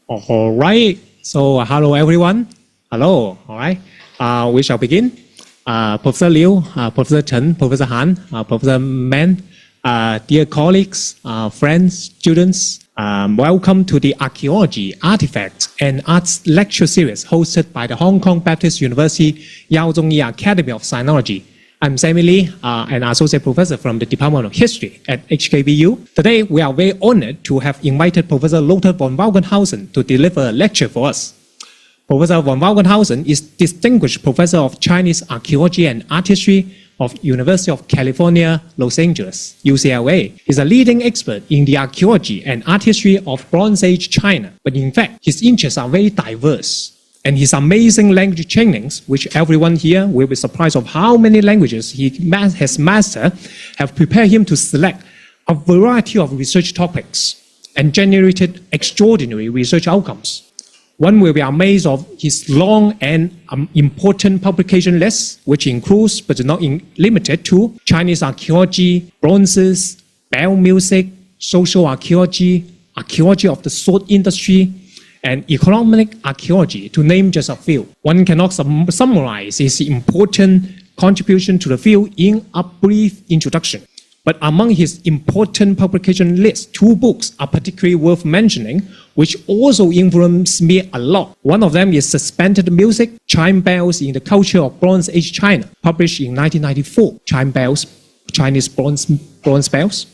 All right. So, hello everyone. Hello. All right. We shall begin. Professor Liu, Professor Chen, Professor Han, Professor Man, dear colleagues, friends, students, welcome to the Archaeology, Artifacts, and Arts Lecture Series hosted by the Hong Kong Baptist University Yao Zhongyi Academy of Sinology. I'm Sammy Lee, an associate professor from the Department of History at HKBU. Today, we are very honored to have invited Professor Lothar von Wackenhausen to deliver a lecture for us. Professor von Wackenhausen is Distinguished Professor of Chinese Archaeology and Art History of University of California, Los Angeles, UCLA. He's a leading expert in the archaeology and art history of Bronze Age China. But in fact, his interests are very diverse. And his amazing language trainings, which everyone here will be surprised of how many languages he has mastered, have prepared him to select a variety of research topics and generated extraordinary research outcomes. One will be amazed of his long and important publication list, which includes, but is not limited to, Chinese archaeology, bronzes, bell music, social archaeology, archaeology of the sword industry, and economic archaeology, to name just a few. One cannot summarize his important contribution to the field in a brief introduction. But among his important publication list, two books are particularly worth mentioning, which also influenced me a lot. One of them is Suspended Music, Chime Bells in the Culture of Bronze Age China, published in 1994, Chime Bells, Chinese bronze bells.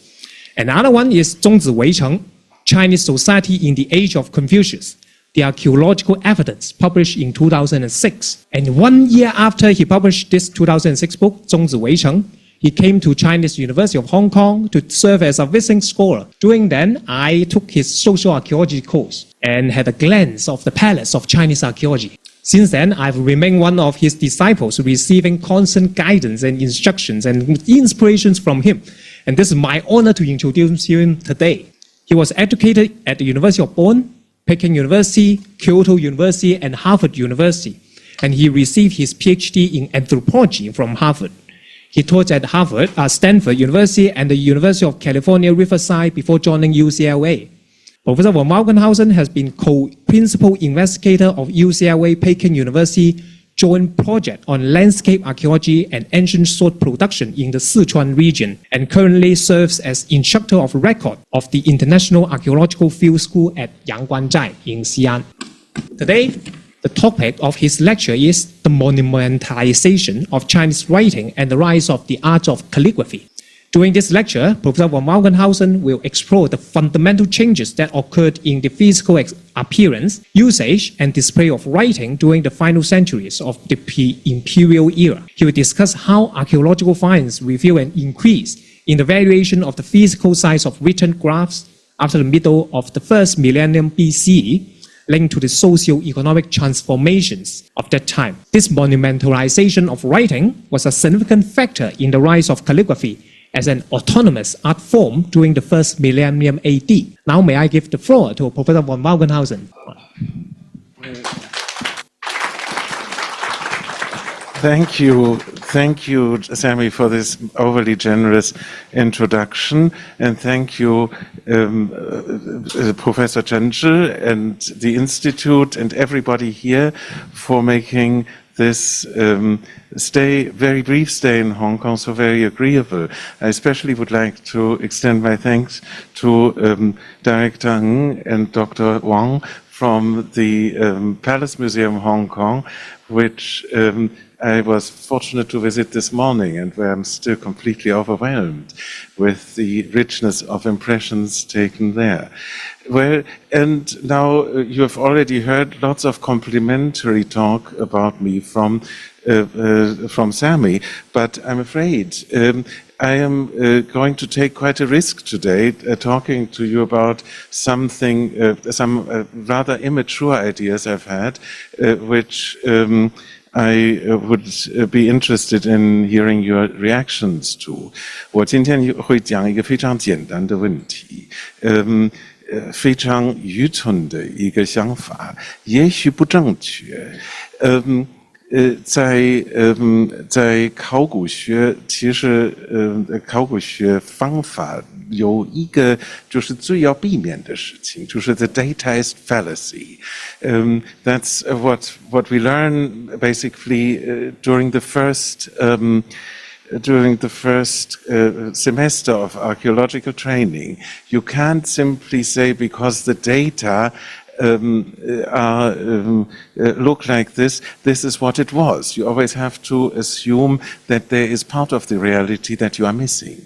Another one is 宗子围城, Chinese Society in the Age of Confucius, the archaeological evidence, published in 2006. And 1 year after he published this 2006 book, 宗子围城, he came to Chinese University of Hong Kong to serve as a visiting scholar. During then, I took his social archaeology course and had a glance of the palace of Chinese archaeology. Since then, I've remained one of his disciples, receiving constant guidance and instructions and inspirations from him. And this is my honor to introduce him today. He was educated at the University of Bonn, Peking University, Kyoto University, and Harvard University. And he received his PhD in anthropology from Harvard. He taught at Stanford University and the University of California, Riverside before joining UCLA. Professor von Wackenhausen has been co-principal investigator of UCLA Peking University joint project on landscape archaeology and ancient sword production in the Sichuan region, and currently serves as instructor of record of the International Archaeological Field School at Yangguanzhai in Xi'an. Today, the topic of his lecture is the monumentalization of Chinese writing and the rise of the art of calligraphy. During this lecture, Professor von Wackenhausen will explore the fundamental changes that occurred in the physical appearance, usage, and display of writing during the final centuries of the pre-imperial era. He will discuss how archaeological finds reveal an increase in the variation of the physical size of written graphs after the middle of the first millennium BCE, linked to the socio-economic transformations of that time. This monumentalization of writing was a significant factor in the rise of calligraphy as an autonomous art form during the first millennium AD. Now may I give the floor to Professor von Wackenhausen. Thank you, Sammy, for this overly generous introduction, and thank you, Professor Zhenzhi and the Institute and everybody here for making this very brief stay in Hong Kong so very agreeable. I especially would like to extend my thanks to Director Ng and Dr. Wang from the Palace Museum Hong Kong, which I was fortunate to visit this morning, and where I'm still completely overwhelmed with the richness of impressions taken there. Well, and now you have already heard lots of complimentary talk about me from Sammy, but I'm afraid I am going to take quite a risk today, talking to you about some rather immature ideas I've had, which I would be interested in hearing your reactions to. 我今天会讲一个非常简单的问题，非常愚蠢的一个想法，也许不正确。在考古学，其实考古学方法有一个就是最要避免的事情，就是 the dataist fallacy. That's what we learn basically during the first semester of archaeological training. You can't simply say because the data look like this is what it was. You always have to assume that there is part of the reality that you are missing.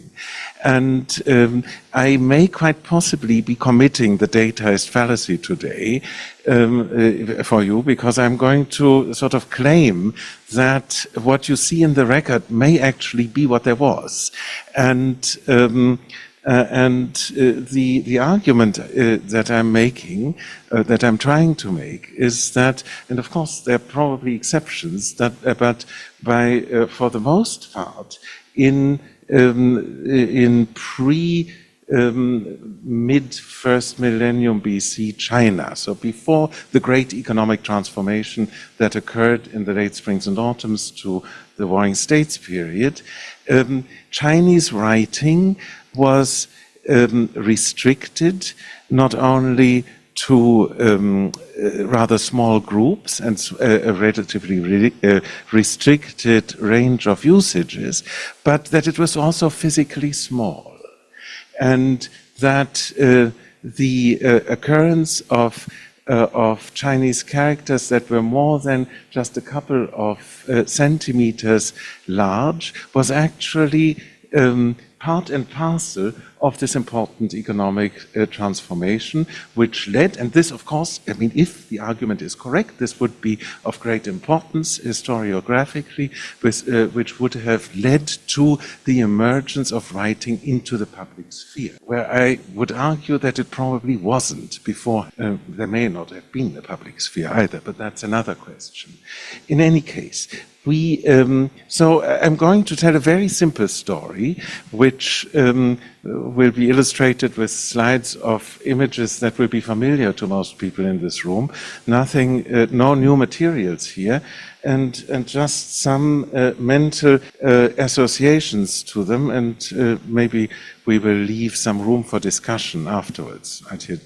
And I may quite possibly be committing the dataist fallacy today for you, because I'm going to sort of claim that what you see in the record may actually be what there was. And the argument that I'm making, that I'm trying to make, is that, and of course there are probably exceptions, that, but for the most part, in mid first millennium BC China, so before the great economic transformation that occurred in the late springs and autumns to the Warring States period, Chinese writing was restricted not only to rather small groups and a relatively restricted range of usages, but that it was also physically small, and that the occurrence of Chinese characters that were more than just a couple of centimeters large was actually part and parcel of this important economic transformation, which led, and this of course, I mean, if the argument is correct, this would be of great importance historiographically, which would have led to the emergence of writing into the public sphere, where I would argue that it probably wasn't before. There may not have been a public sphere either, but that's another question. In any case, so I'm going to tell a very simple story, which will be illustrated with slides of images that will be familiar to most people in this room. Nothing, no new materials here, and just some mental associations to them, and maybe we will leave some room for discussion afterwards. 而且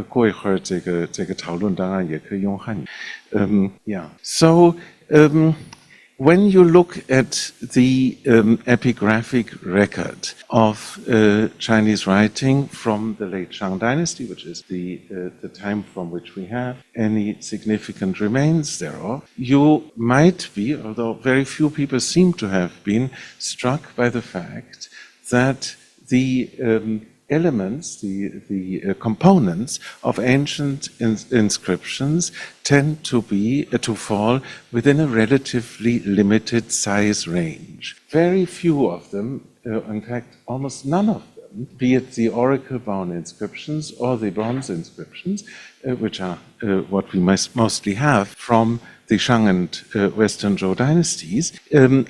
过一会儿这个讨论当然也可以用汉语。Yeah. So. When you look at the epigraphic record of Chinese writing from the late Shang dynasty, which is the time from which we have any significant remains thereof, you might be, although very few people seem to have been, struck by the fact that the elements, the components of ancient inscriptions tend to fall within a relatively limited size range. Very few of them, in fact almost none of them, be it the oracle bone inscriptions or the bronze inscriptions, which are what we mostly have from the Shang and Western Zhou dynasties,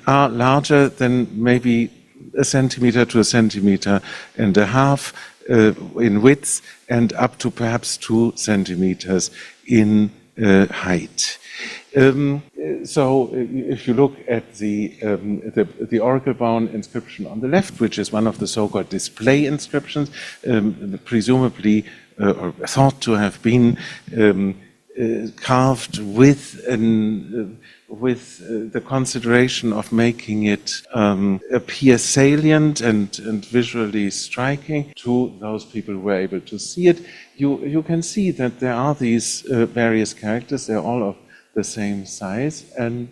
are larger than maybe a centimeter to a centimeter and a half in width, and up to perhaps 2 centimeters in height. So if you look at the oracle bone inscription on the left, which is one of the so-called display inscriptions, presumably or thought to have been carved with the consideration of making it appear salient and visually striking to those who were able to see it, you can see that there are these various characters. They're all of the same size and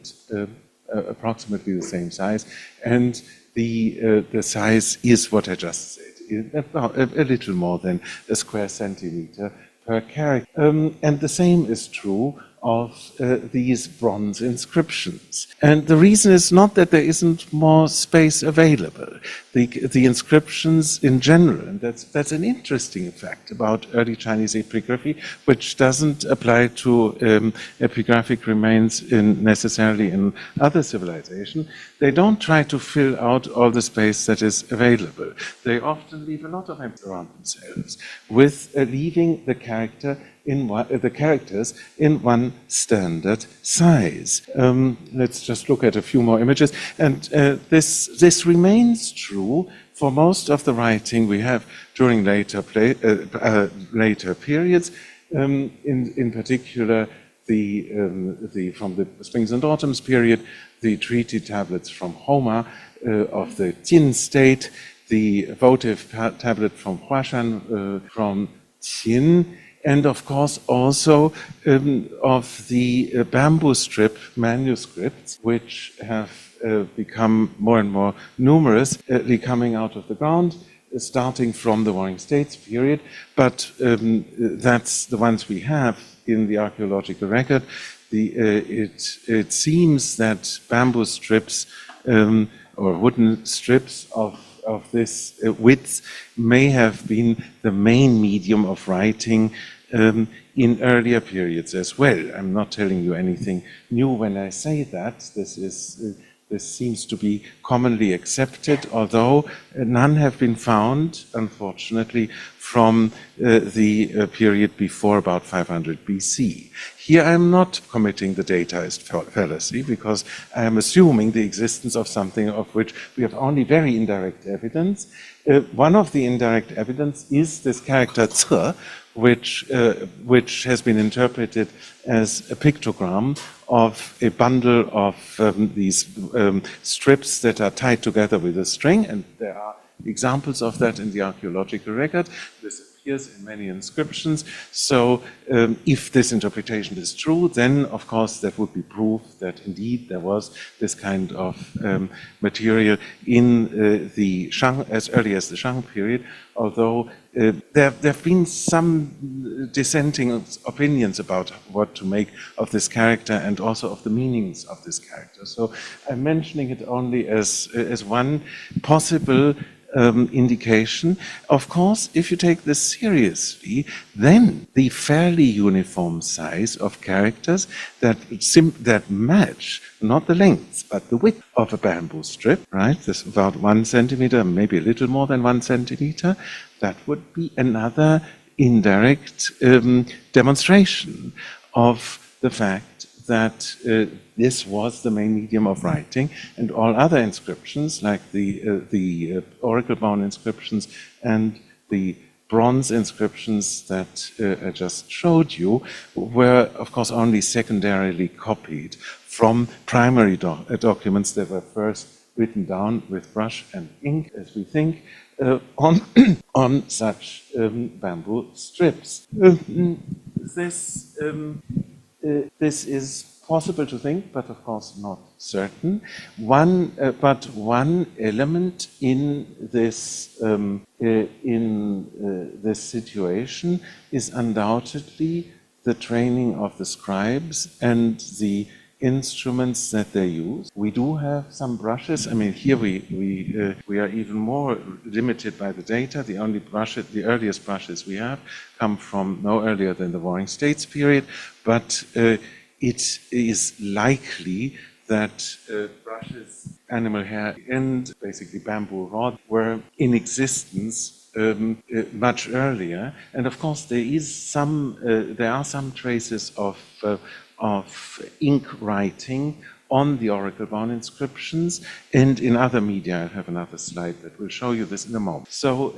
approximately the same size, and the size is what I just said, about a little more than a square centimeter per character. And the same is true of these bronze inscriptions. And the reason is not that there isn't more space available. The inscriptions in general, and that's an interesting fact about early Chinese epigraphy, which doesn't apply to epigraphic remains necessarily in other civilizations. They don't try to fill out all the space that is available. They often leave a lot of empty around themselves, with leaving the characters in one standard size. Let's just look at a few more images, and this remains true for most of the writing we have during later periods, in particular from the Springs and Autumns period, the treaty tablets from Homer of the Jin state, the votive tablet from Huashan from Qin, and of course also of the bamboo strip manuscripts, which have become more and more numerous, coming out of the ground, starting from the Warring States period, but that's the ones we have in the archaeological record. It seems that bamboo strips or wooden strips of this width may have been the main medium of writing in earlier periods as well. I'm not telling you anything new when I say that. This seems to be commonly accepted, although none have been found, unfortunately, from the period before about 500 BC. Here I'm not committing the dataist fallacy, because I am assuming the existence of something of which we have only very indirect evidence. One of the indirect evidence is this character "ce", which has been interpreted as a pictogram of a bundle of these strips that are tied together with a string, and there are examples of that in the archaeological record. This appears in many inscriptions. So if this interpretation is true, then of course that would be proof that indeed there was this kind of material in the Shang, as early as the Shang period, although there have been some dissenting opinions about what to make of this character and also of the meanings of this character. So I'm mentioning it only as one possible indication. Of course, if you take this seriously, then the fairly uniform size of characters that match not the length but the width of a bamboo strip, right? This about 1 centimeter, maybe a little more than 1 centimeter. That would be another indirect demonstration of the fact that this was the main medium of writing, and all other inscriptions, like the oracle-bound inscriptions and the bronze inscriptions that I just showed you, were of course only secondarily copied from primary documents that were first written down with brush and ink, as we think, on such bamboo strips. This is possible to think, but of course not certain. But one element in this situation is undoubtedly the training of the scribes and the instruments that they use. We do have some brushes. I mean, here we are even more limited by the data. The earliest brushes we have come from no earlier than the Warring States period, but it is likely that brushes, animal hair, and basically bamboo rod were in existence much earlier. And of course, there are some traces of ink writing on the oracle-bound inscriptions and in other media. I have another slide that will show you this in a moment. So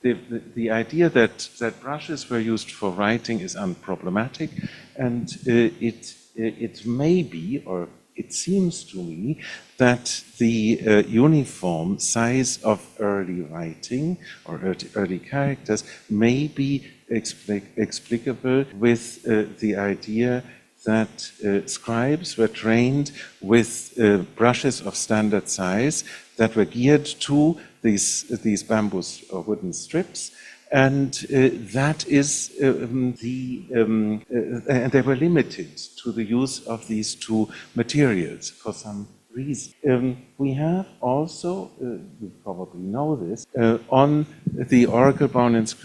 the idea that brushes were used for writing is unproblematic, and it may be, or it seems to me, that the uniform size of early writing or early characters may be explicable with the idea that scribes were trained with brushes of standard size that were geared to these bamboo or wooden strips, and that is and they were limited to the use of these two materials for some reason. We have also, you probably know this, on the oracle bounds,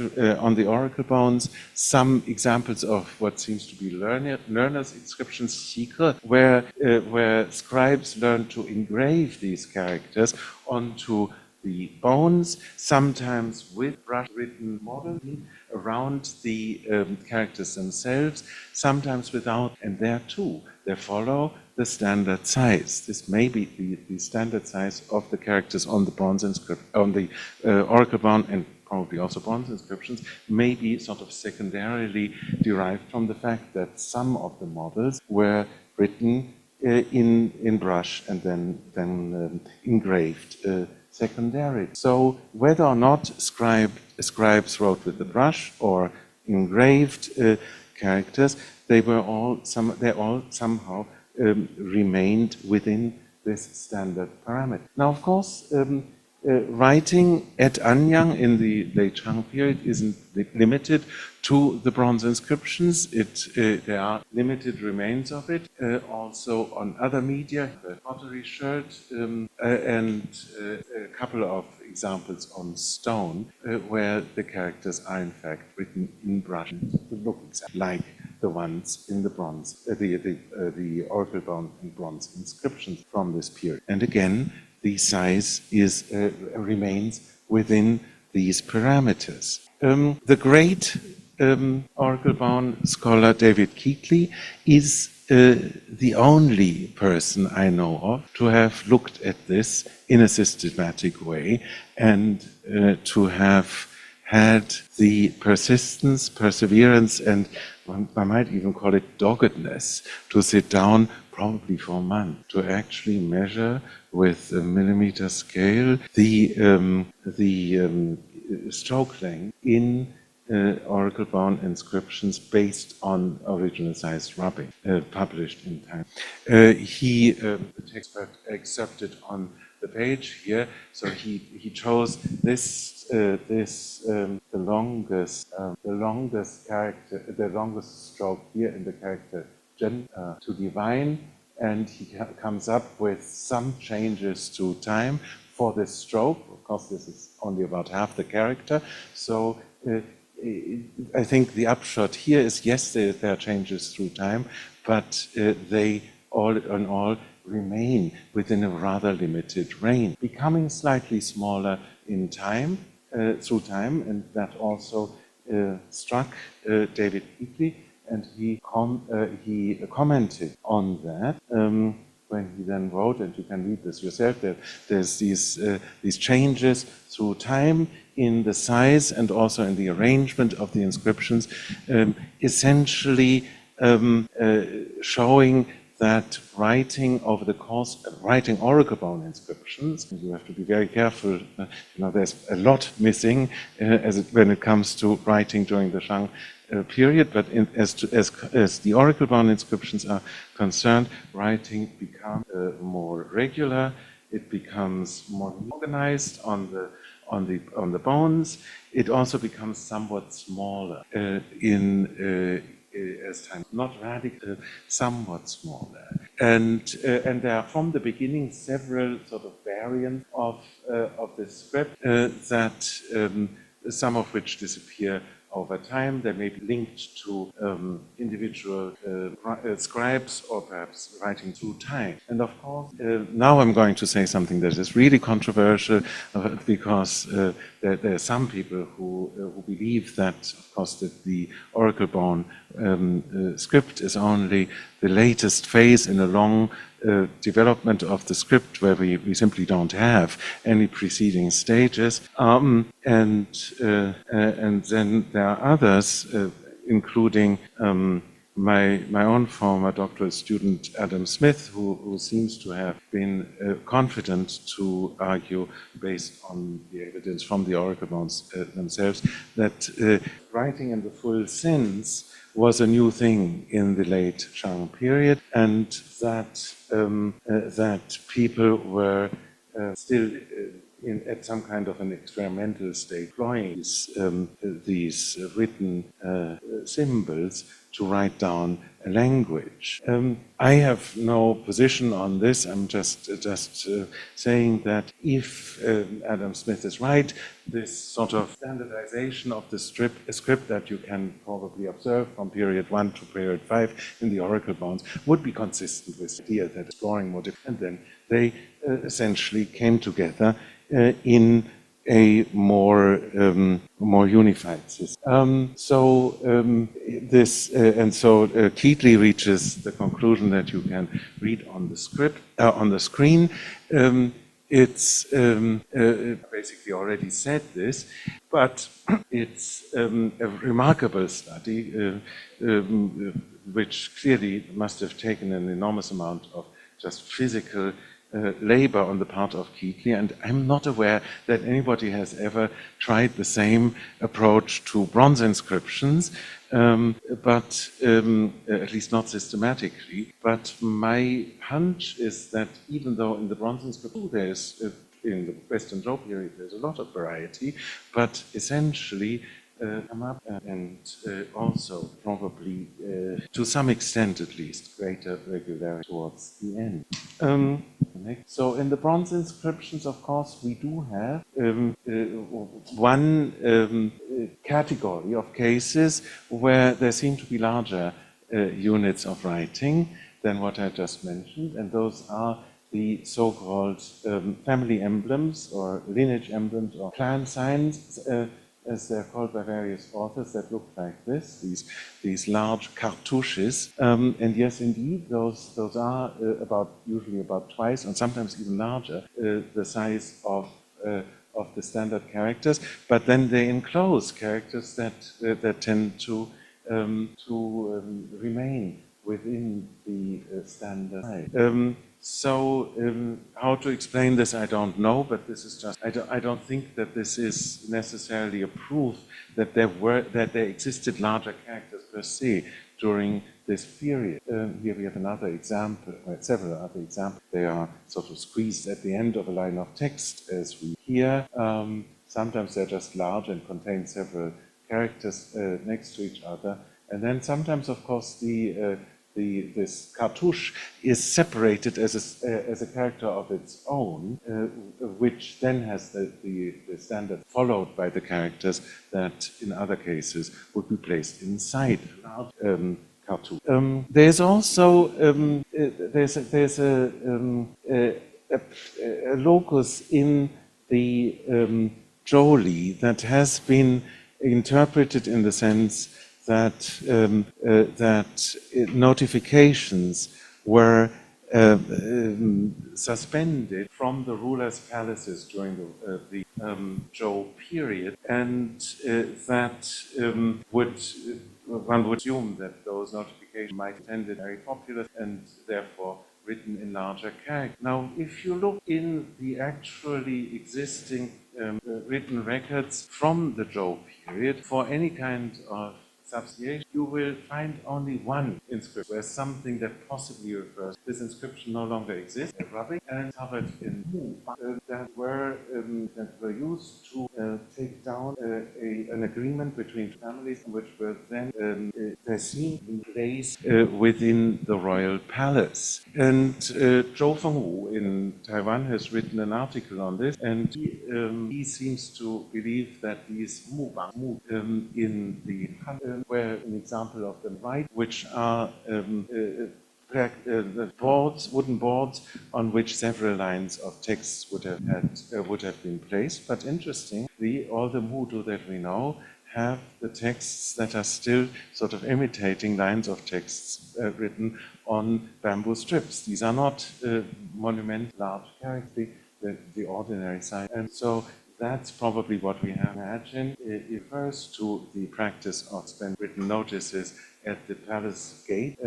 some examples of what seems to be learners' inscriptions, xike, where scribes learned to engrave these characters onto the bones, sometimes with brush-written modeling around the characters themselves, sometimes without, and there too, they follow the standard size. This may be the standard size of the characters on the bronze inscription, on the oracle bound and probably also bronze inscriptions, may be sort of secondarily derived from the fact that some of the models were written in brush and then engraved secondary. So whether or not scribes wrote with the brush or engraved characters, they all somehow remained within this standard parameter. Now, of course, writing at Anyang in the late Shang period isn't limited to the bronze inscriptions. There are limited remains of it, also on other media, the pottery shirt, and a couple of examples on stone, where the characters are in fact written in brush, look exactly like the ones in the bronze, the oracle bound and bronze inscriptions from this period. And again, the size remains within these parameters. The great oracle-bound scholar David Keighley is the only person I know of to have looked at this in a systematic way and to have had the persistence, perseverance, and I might even call it doggedness to sit down probably for a month to actually measure with a millimeter scale the stroke length in oracle-bound inscriptions based on original size rubbing, published in time. The text excerpted on the page here, so he chose the longest character, the longest stroke here in the character Gen to divine, and he comes up with some changes to time for this stroke. Of course, this is only about half the character, so I think the upshot here is, yes, there are changes through time, but they all in all remain within a rather limited range, becoming slightly smaller in time, through time, and that also struck David Keighley, and he commented on that when he then wrote, and you can read this yourself, that there's these changes through time in the size and also in the arrangement of the inscriptions, essentially showing that writing over the course of writing oracle-bound inscriptions, you have to be very careful. There's a lot missing when it comes to writing during the Shang period, but as the oracle-bound inscriptions are concerned, writing becomes more regular. It becomes more organized on the bones. It also becomes somewhat smaller as time, not radical, somewhat smaller. And there are from the beginning several sort of variants of the script that some of which disappear over time. They may be linked to individual scribes or perhaps writing through time. And of course, now I'm going to say something that is really controversial because there are some people who believe that, of course, that the oracle-bound script is only the latest phase in a long development of the script where we simply don't have any preceding stages. And then there are others, including my own former doctoral student, Adam Smith, who seems to have been confident to argue, based on the evidence from the oracle bounds themselves, that writing in the full sense was a new thing in the late Shang period, and that people were still at some kind of an experimental state, employing these written symbols to write down a language. I have no position on this. I'm just saying that if Adam Smith is right, this sort of standardization of the script that you can probably observe from period 1 to period 5 in the oracle bounds would be consistent with the idea that exploring more different. And then they essentially came together in a more unified system. Keatley reaches the conclusion that you can read on the screen. It's basically already said this, but it's a remarkable study which clearly must have taken an enormous amount of just physical labor on the part of Keatley, and I'm not aware that anybody has ever tried the same approach to bronze inscriptions, but at least not systematically. But my hunch is that even though in the bronze inscription there's in the Western Zhou period there's a lot of variety, but essentially come up and also probably to some extent at least greater regularity towards the end. So in the bronze inscriptions, of course, we do have one category of cases where there seem to be larger units of writing than what I just mentioned, and those are the so-called family emblems or lineage emblems or clan signs, as they're called by various authors, that look like this, these large cartouches. And yes, indeed, those are usually about twice, and sometimes even larger, the size of the standard characters. But then they enclose characters that tend to remain within the standard size. How to explain this, I don't know, but this is just, I don't think that this is necessarily a proof that there existed larger characters per se during this period. Here we have another example, several other examples. They are sort of squeezed at the end of a line of text, as we hear. Sometimes they're just large and contain several characters next to each other. And then sometimes, of course, this cartouche is separated as a character of its own, which then has the standard followed by the characters that in other cases would be placed inside cartouche. There's also there's a locus in the Zhou that has been interpreted in the sense that notifications were suspended from the rulers' palaces during the Zhou period, and that one would assume that those notifications might have tended very popular and therefore written in larger characters. Now, if you look in the actually existing written records from the Zhou period for any kind of substantiation, you will find only one inscription where something that possibly refers. This inscription no longer exists, rubbing and covered in that were used to take down an agreement between families, which were then they seem in place within the royal palace. And Zhou Fengwu in Taiwan has written an article on this, and he seems to believe that these in the where an example of them right, which are wooden boards on which several lines of text would have been placed. But interestingly, all the Mudu that we know have the texts that are still sort of imitating lines of texts written on bamboo strips. These are not monumental large characters, the ordinary size. And so that's probably what we have imagined. It refers to the practice of written notices at the palace gate.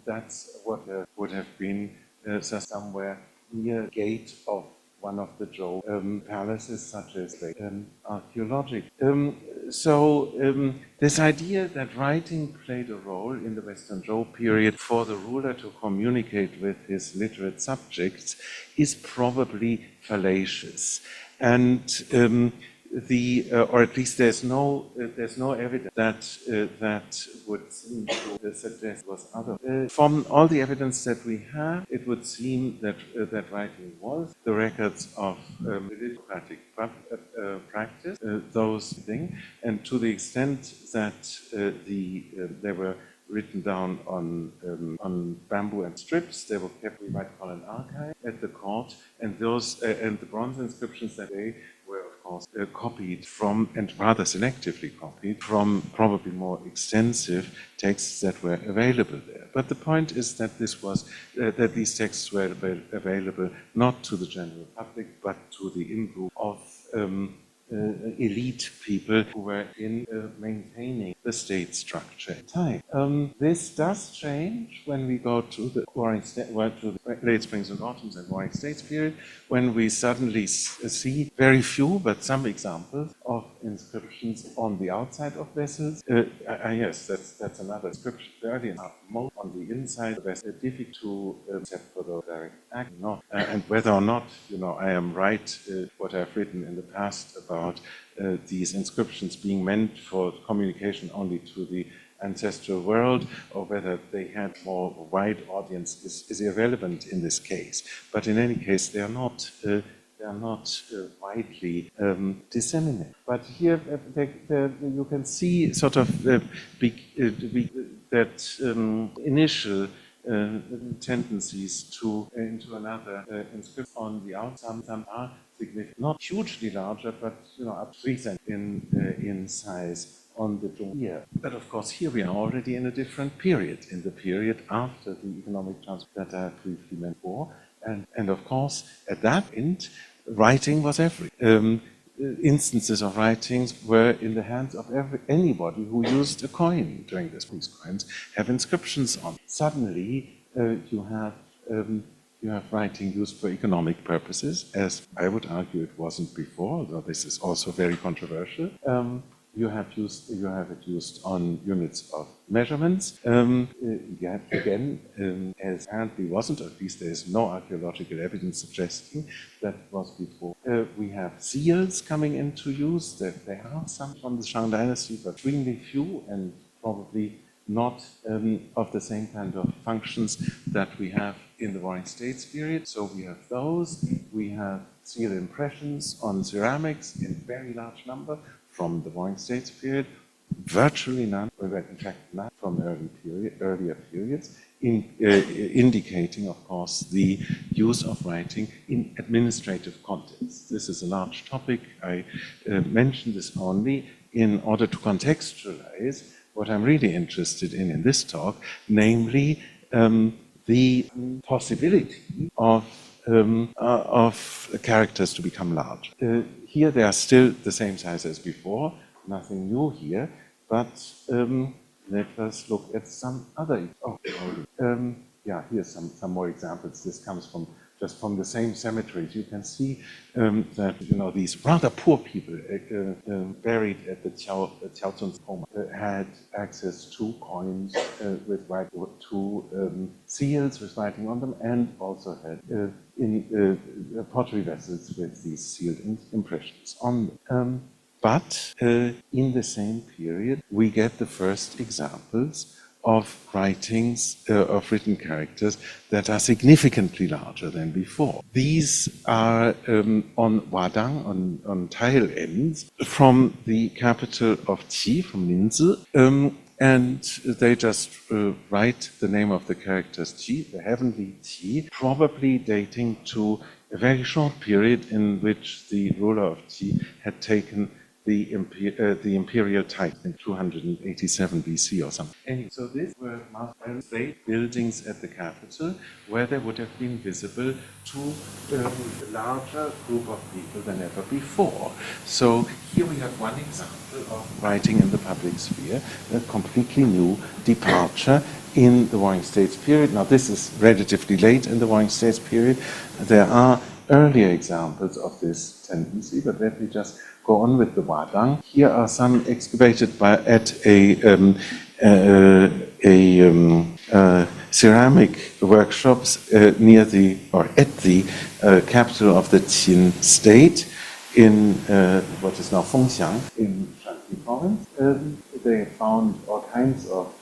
That's what would have been somewhere near the gate of one of the Zhou palaces, such as the archaeological. This idea that writing played a role in the Western Zhou period for the ruler to communicate with his literate subjects is probably fallacious. And or at least there's no evidence that would seem to suggest was other. From all the evidence that we have, it would seem that writing was the records of aristocratic practice, those things, and to the extent that they were written down on bamboo and strips, they were kept, we might call an archive, at the court, and those and the bronze inscriptions that they were, of course, copied from, and rather selectively copied, from probably more extensive texts that were available there. But the point is that that these texts were available not to the general public, but to the in-group of elite people who were in maintaining the state structure at the time. This does change when we go to the late springs and autumns and Warring States period, when we suddenly see very few, but some examples of inscriptions on the outside of vessels. Yes, that's another inscription. Early enough, most on the inside of the vessel, difficult to accept for the direct act, not. And whether or not, I am right, what I've written in the past about these inscriptions being meant for communication only to the ancestral world, or whether they had more wide audience is irrelevant in this case. But in any case, they are not widely disseminated. But here you can see sort of that initial tendencies into another inscription on the outside. Some are significant, not hugely larger, but up to 3 centimeters in size on the dome here. But of course, here we are already in a different period, in the period after the economic transfer that I briefly mentioned before. And of course, at that point, writing was everything. Instances of writings were in the hands of anybody who used a coin during this. These coins have inscriptions on. Suddenly, you have writing used for economic purposes, as I would argue it wasn't before, although this is also very controversial. You have it used on units of measurements. Again, as apparently wasn't, or at least there is no archaeological evidence suggesting that was before. We have seals coming into use. There are some from the Shang Dynasty, but extremely few, and probably not of the same kind of functions that we have in the Warring States period. So we have those. We have seal impressions on ceramics in very large number from the Warring States period, virtually none, or in fact none from earlier periods, indicating, of course, the use of writing in administrative contexts. This is a large topic. I mention this only in order to contextualize what I'm really interested in this talk, namely the possibility of characters to become large. Here they are still the same size as before, nothing new here, but let us look at some other. Here's some more examples. This comes from the same cemeteries. You can see that these rather poor people buried at the Tiaozun's home had access to coins with writing, to seals with writing on them, and also had pottery vessels with these sealed impressions on them. But in the same period, we get the first examples of writings, of written characters that are significantly larger than before. These are on Wadang, on tile ends, from the capital of Qi, from Linzi, and they just write the name of the characters Qi, the heavenly Qi, probably dating to a very short period in which the ruler of Qi had taken the imperial title in 287 BC or something. Anyway, so these were great buildings at the capital where they would have been visible to a larger group of people than ever before. So here we have one example of writing in the public sphere, a completely new departure in the Warring States period. Now this is relatively late in the Warring States period. There are earlier examples of this tendency, but let me just go on with the Wadang. Here are some excavated at a ceramic workshops near at the capital of the Qin state in what is now Fengxiang in Shanxi province. They found all kinds of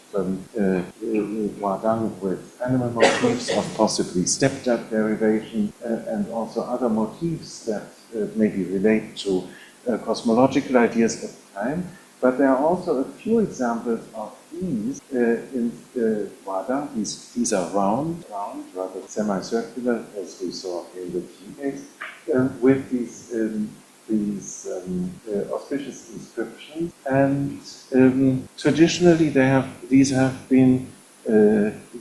Wadang with animal motifs, of possibly step-jab derivation, and also other motifs that maybe relate to cosmological ideas at the time. But there are also a few examples of these in Wadang. These are round, rather semicircular, as we saw in the Qi case, with these these auspicious inscriptions, and traditionally these have been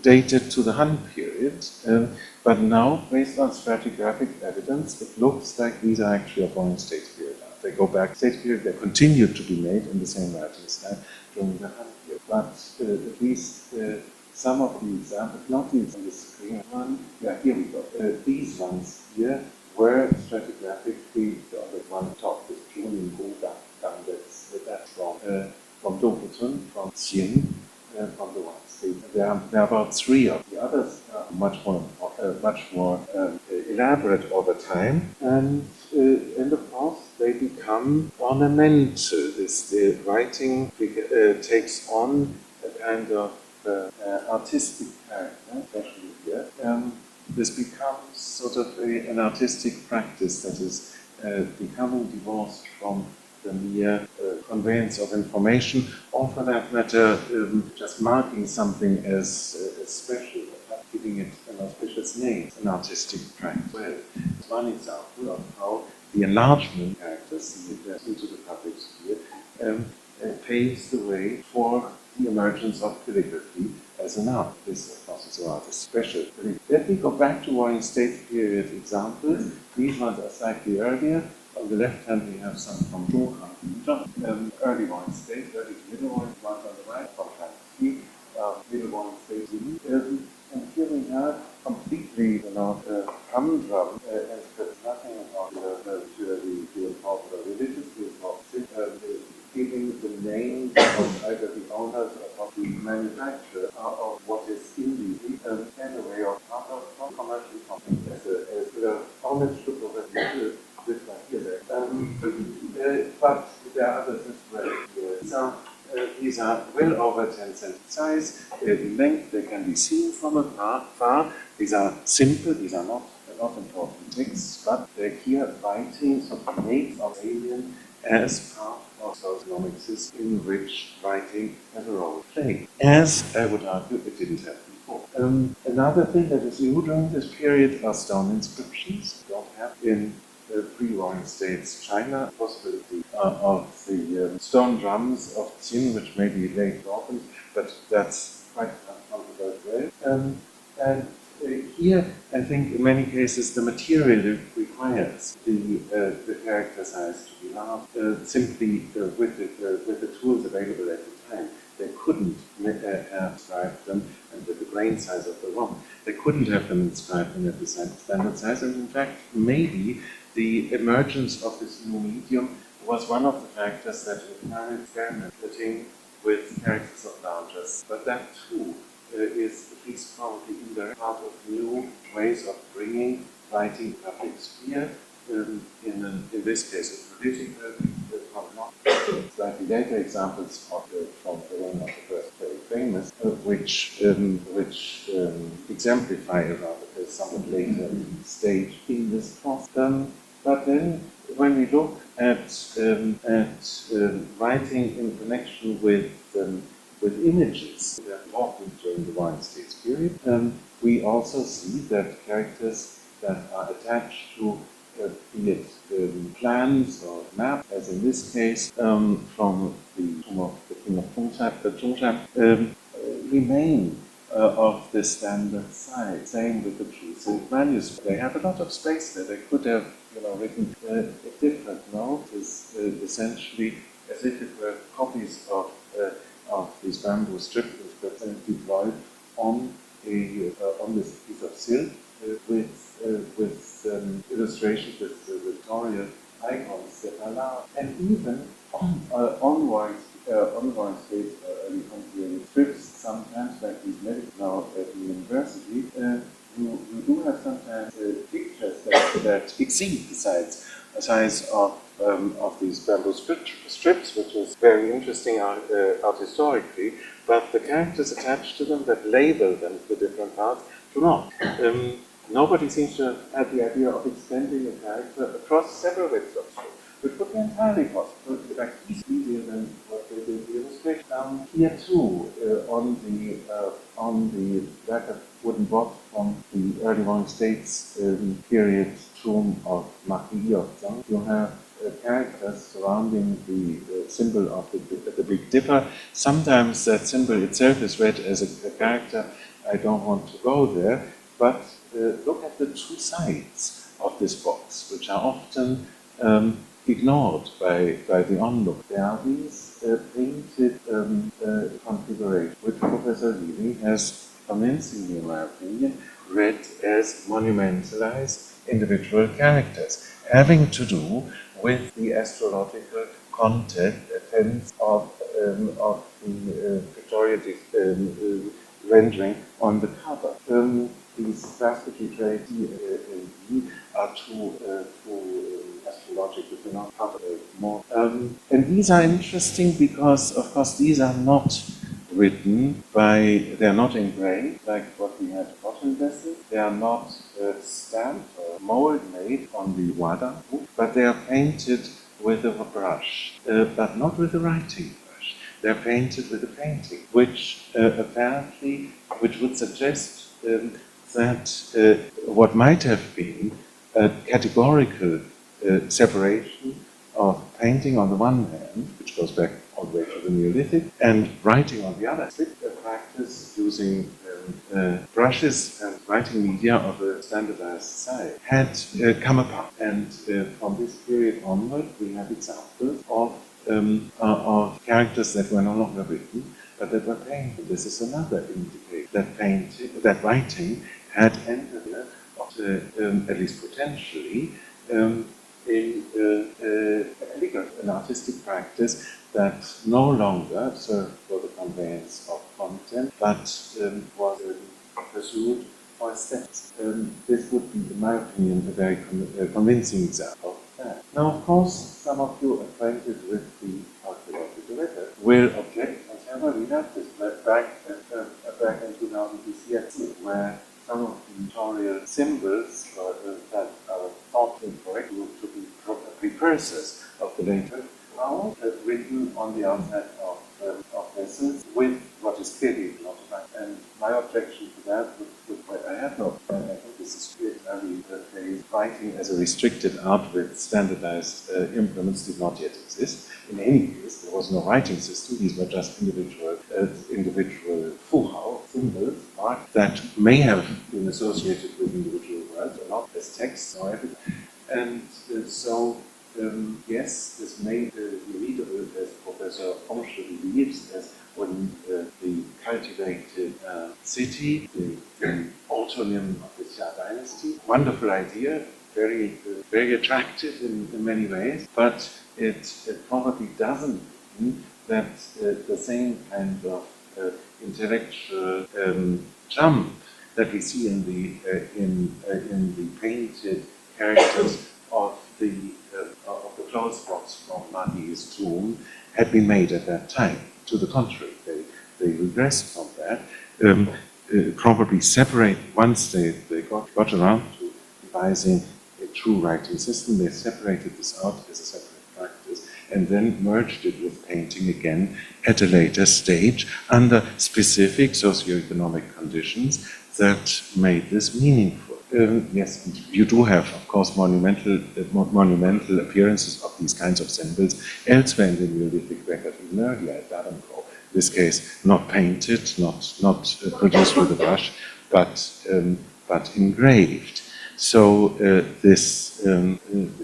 dated to the Han period, but now, based on stratigraphic evidence, it looks like these are actually of Warring States period. They go back States period, they continue to be made in the same writing style during the Han period. But at least some of the examples, not these on the screen, here we go. These ones here were stratigraphically on the one top, this Junin Gonggang, that's from Dongputun, from Xin, from the Warring States. There are about 3 of the others, much more elaborate over time, and of course they become ornamental. The writing takes on a kind of artistic character, especially here. This becomes sort of an artistic practice that is becoming divorced from the mere conveyance of information, or for that matter, just marking something as special, giving it an auspicious name, an artistic practice. Well, it's one example of how the enlargement characters into the public sphere paves the way for the emergence of calligraphy as an art. This, of course, is an art, is special. Let me go back to Warring States period examples. These ones are slightly earlier. On the left hand, we have some from Zhonghan, early Warring States, early middle Warring, ones on the right, from Shanxi, middle Warring States. And here we have completely, humdrum, and there's nothing about the important religious, giving the names of either the owners or the manufacturer of what is in the and a way of commercial company as a homage to professional this one here. But there are others as well. These are well over 10 cm size. In length, they can be seen from afar. These are simple. These are not important texts, but they're here writings of the names of alien as part of socioeconomic system in which writing has a role to play. As I would argue, it didn't have before. Another thing that is new during this period are stone inscriptions. We don't have in the pre-Warring States China possibility of the stone drums of Qin, which may be later opened, but that's quite controversial. And here, I think in many cases the material requires the character size to be large. Simply with the tools available at the time, they couldn't have inscribed them, and with the grain size of the rock, they couldn't have them inscribed in at the standard size. And in fact, maybe the emergence of this new medium was one of the factors that encouraged experimenting with characters of larger. But that too is at least probably in the part of new ways of bringing writing public sphere. In this case, a political, slightly later examples from the one of the first very famous, which exemplify a rather somewhat later stage in this process. But then, when we look at writing in connection with images that are important during the Warring States period, we also see that characters that are attached to be it plans or maps, as in this case from the tomb of the king of Zhongshan, remain of the standard size. Same with the true silk manuscript. They have a lot of space there. They could have written a different note. It's essentially as if it were copies of these bamboo strips that are deployed on this piece of silk with illustrations with Victorian icons that are large. And even on Warring States early period strips, sometimes like these medical now at the university, you do have sometimes pictures that exceed the size of these bamboo strips, which is very interesting art historically, but the characters attached to them that label them the different parts do not. Nobody seems to have had the idea of extending a character across several widths of stroke, which would be entirely possible, in fact easier than what they did the illustration. Here too, on the lacquered wooden box from the early Warring States period tomb of Marquis of Zhang, you have characters surrounding the symbol of the Big Dipper. Sometimes that symbol itself is read as a character. I don't want to go there, but look at the two sides of this box, which are often ignored by the onlooker. There are these painted configurations, which Professor Levy has convincingly, in my opinion, read as monumentalized individual characters, having to do with the astrological contents of the pictorial rendering on the cover. These drastically traced are two astrological phenomena more. And these are interesting because, of course, these are not written they are not engraved like what we had bottom vessels. They are not stamped or mold made on the wada, but they are painted with a brush, but not with a writing brush. They are painted with a painting, which would suggest that what might have been a categorical separation of painting on the one hand, which goes back all the way to the Neolithic, and writing on the other. Strict practice using brushes and writing media of a standardized style had come apart. And from this period onward, we have examples of characters that were no longer written, but that were painted. This is another indicator that writing had entered, at least potentially, in an artistic practice that no longer served for the conveyance of content, but was pursued for aesthetics. This would be, in my opinion, a very convincing example of that. Now, of course, some of you acquainted with the archaeological record will object and say, well, we have this back in 2000 BC, where some of the pictorial symbols that are thought incorrect to be precursors of the later now written on the outside of vessels with what is clearly not right. And my objection to that I think this is clearly the writing as a restricted art with standardized implements did not yet exist. In any case, there was no writing system. These were just individual fuhao symbols that may have been associated with individual words, or not as text or everything. And so, yes, this may be readable as Professor Omsche believes, as when the cultivated city, the autonym of the Xia dynasty. Wonderful idea, very attractive in many ways, but it probably doesn't mean that the same kind of intellectual jump that we see in the painted characters of the clothes box from Mahdi's tomb had been made at that time. To the contrary, they regressed from that. Probably separate once they got around to devising a true writing system. They separated this out as a separate practice and then merged it with painting again at a later stage under specific socioeconomic conditions that made this meaningful. Yes, and you do have, of course, monumental appearances of these kinds of symbols elsewhere in the Neolithic record, even earlier at Darenko. In this case, not painted, not produced with a brush, but engraved. So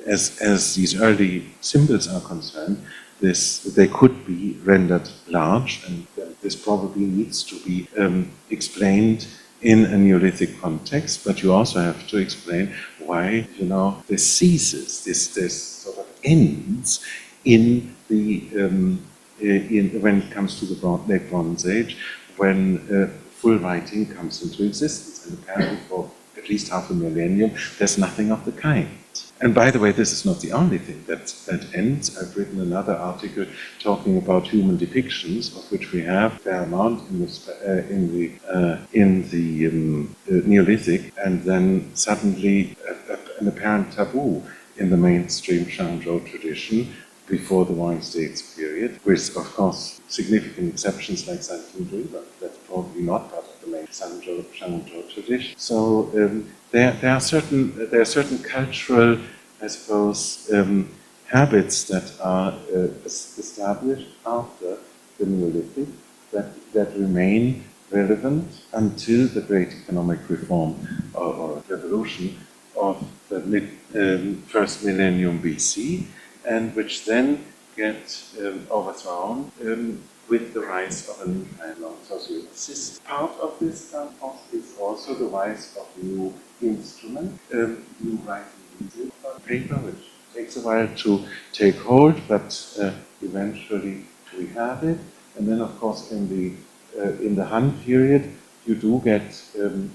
as these early symbols are concerned, they could be rendered large, and this probably needs to be explained in a Neolithic context, but you also have to explain why, this ceases, this sort of ends in the when it comes to the late Bronze Age, when full writing comes into existence, and apparently for at least half a millennium, there's nothing of the kind. And by the way, this is not the only thing that ends. I've written another article talking about human depictions, of which we have a fair amount in the Neolithic, and then suddenly an apparent taboo in the mainstream Shangzhou tradition before the Warring States period, with, of course, significant exceptions like Sanqing, but that's probably not part of the main Shangzhou tradition. So there are certain cultural, I suppose, habits that are established after the Neolithic that remain relevant until the great economic reform or revolution of the first millennium BC, and which then get overthrown with the rise of a new kind of social system. Part of this is also the rise of new instruments, new writing medium, paper, which takes a while to take hold, but eventually we have it. And then, of course, in the Han period, you do get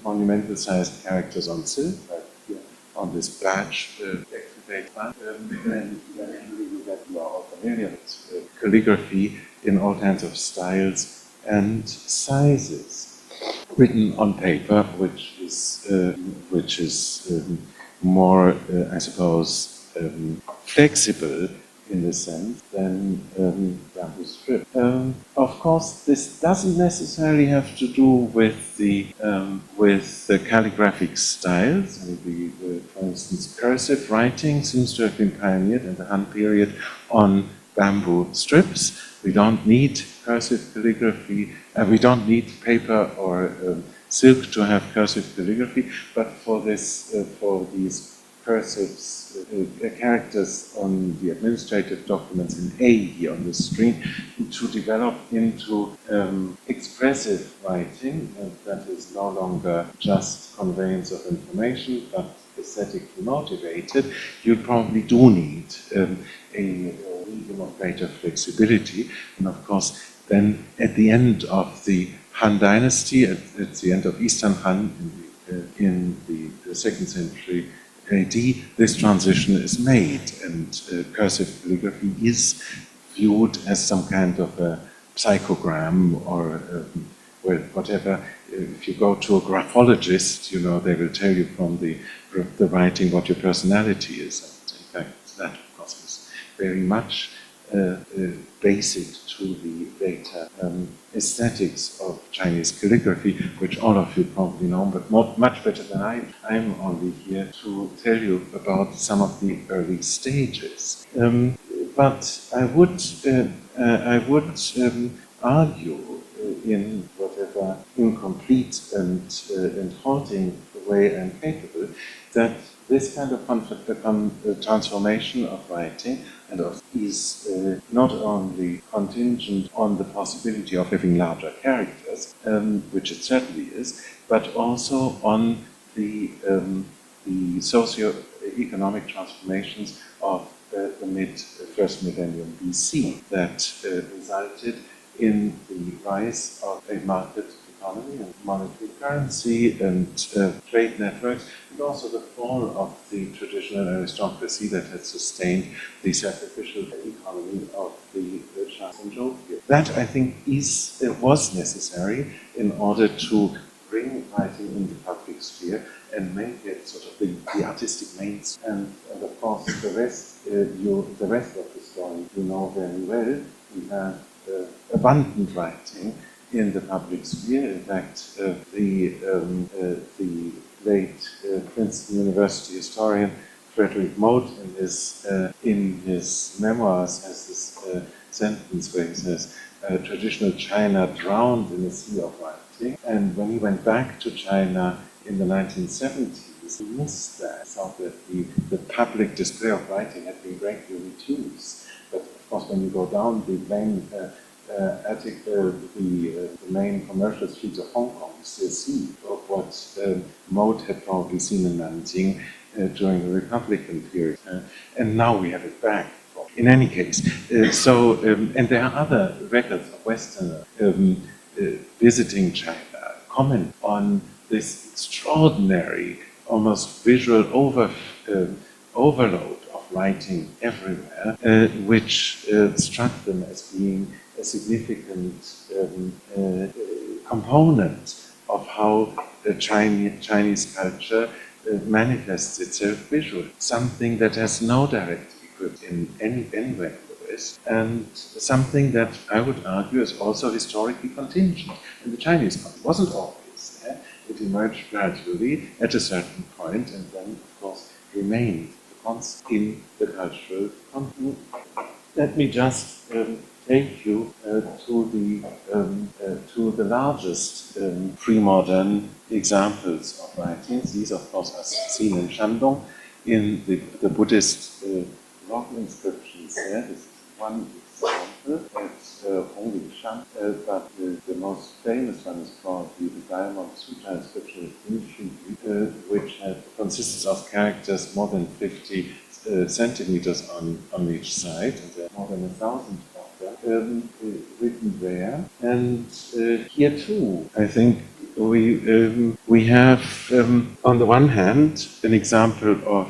monumental-sized characters on silk, like here on this badge, excavate badge, and eventually you get, you are all familiar with calligraphy in all kinds of styles and sizes, written on paper, which is more, I suppose, flexible in the sense than bamboo strip. Of course, this doesn't necessarily have to do with the calligraphic styles. I mean, for instance, cursive writing seems to have been pioneered in the Han period on bamboo strips. We don't need cursive calligraphy. We don't need paper or silk to have cursive calligraphy, but for these cursive characters on the administrative documents in A here on the screen to develop into expressive writing that is no longer just conveyance of information but aesthetically motivated, you probably do need a medium of greater flexibility. And of course, then at the end of the Han Dynasty, at the end of Eastern Han in the 2nd century AD, this transition is made, and cursive calligraphy is viewed as some kind of a psychogram or whatever. If you go to a graphologist, you know, they will tell you from the writing what your personality is. And in fact, that of course is very much basic to the later aesthetics of Chinese calligraphy, which all of you probably know, but much better than I. I'm only here to tell you about some of the early stages. But I would argue in whatever incomplete and halting way I'm capable that this kind of transformation of writing is not only contingent on the possibility of having larger characters, which it certainly is, but also on the socio-economic transformations of the mid-first millennium BC that resulted in the rise of a market economy and monetary currency and trade networks, and also the fall of the traditional aristocracy that had sustained the sacrificial economy of the Shah and Zhou period. That, I think, was necessary in order to bring writing in the public sphere and make it sort of the artistic mainstream. And of course, the rest of the story you know very well. We have abundant writing in the public sphere. In fact, the late Princeton University historian Frederick Mote in his memoirs has this sentence where he says, traditional China drowned in a sea of writing. And when he went back to China in the 1970s, he missed that. He thought that the public display of writing had been greatly reduced. But of course, when you go down the main the main commercial streets of Hong Kong, you still see of what Mote had probably seen in Nanjing during the Republican period. And now we have it back. In any case, and there are other records of Westerners visiting China, comment on this extraordinary, almost visual overload of writing everywhere, which struck them as being a significant component of how Chinese culture manifests itself visually. Something that has no direct equivalent anywhere in the West, and something that I would argue is also historically contingent in the Chinese culture. It wasn't always there. It emerged gradually at a certain point, and then, of course, remained the constant in the cultural context. Let me just take you to the largest pre-modern examples of writings. These, of course, are seen in Shandong in the Buddhist rock inscriptions there. This is one example at Honglishan, but the most famous one is probably the Diamond Sutra inscription at which consists of characters more than 50 centimeters on each side, and there are more than 1,000 of them written there. And here too, I think we have, on the one hand, an example of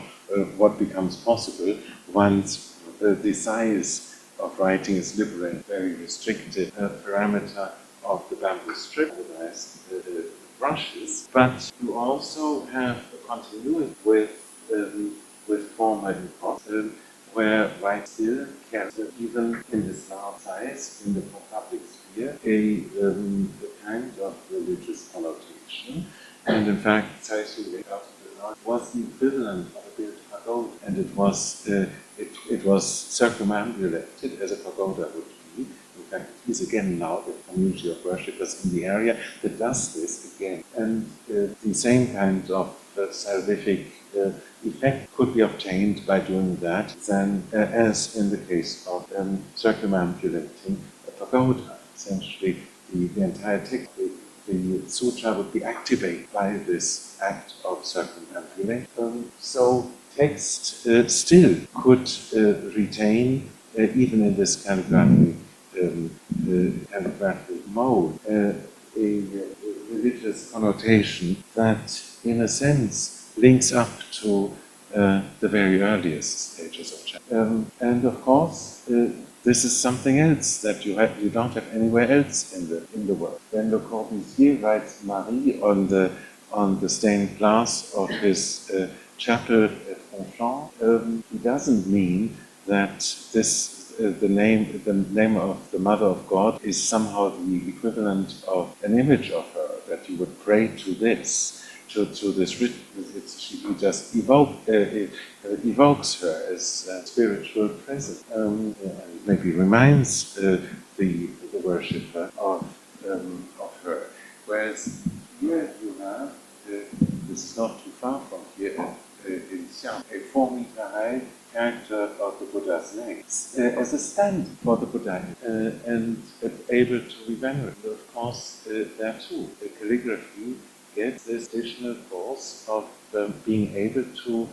what becomes possible once the size of writing is liberated, very restricted parameter of the bamboo strip, the brushes, but you also have a continuity with former epochs, where writing still carries, even in this large size, in the public sphere, a kind of religious connotation. And in fact, Caixu was the equivalent of a built pagoda, and it was circumambulated as a pagoda would be. In fact, it is again now the community of worshippers in the area that does this again. And the same kind of salvific effect could be obtained by doing that than as in the case of circumambulating a pagoda. Essentially, the entire text, the sutra would be activated by this act of circumambulation. So text still could retain, even in this kind of graphic mode, a religious connotation that, in a sense, links up to the very earliest stages of China. And of course, this is something else that you don't have anywhere else in the world. When Le Corbusier writes Marie on the stained glass of his chapel at Fonchamp, he doesn't mean that the name of the Mother of God is somehow the equivalent of an image of her, that you would pray to this, to this ritual. He just evokes her as a spiritual presence, and maybe reminds the worshipper of her. Whereas here you have, this is not too far from here, in Xi'an, a 4-meter high character of the Buddha's legs as a stand for the Buddha, and able to be venerated. Of course, there too, the calligraphy gets this additional force of being able to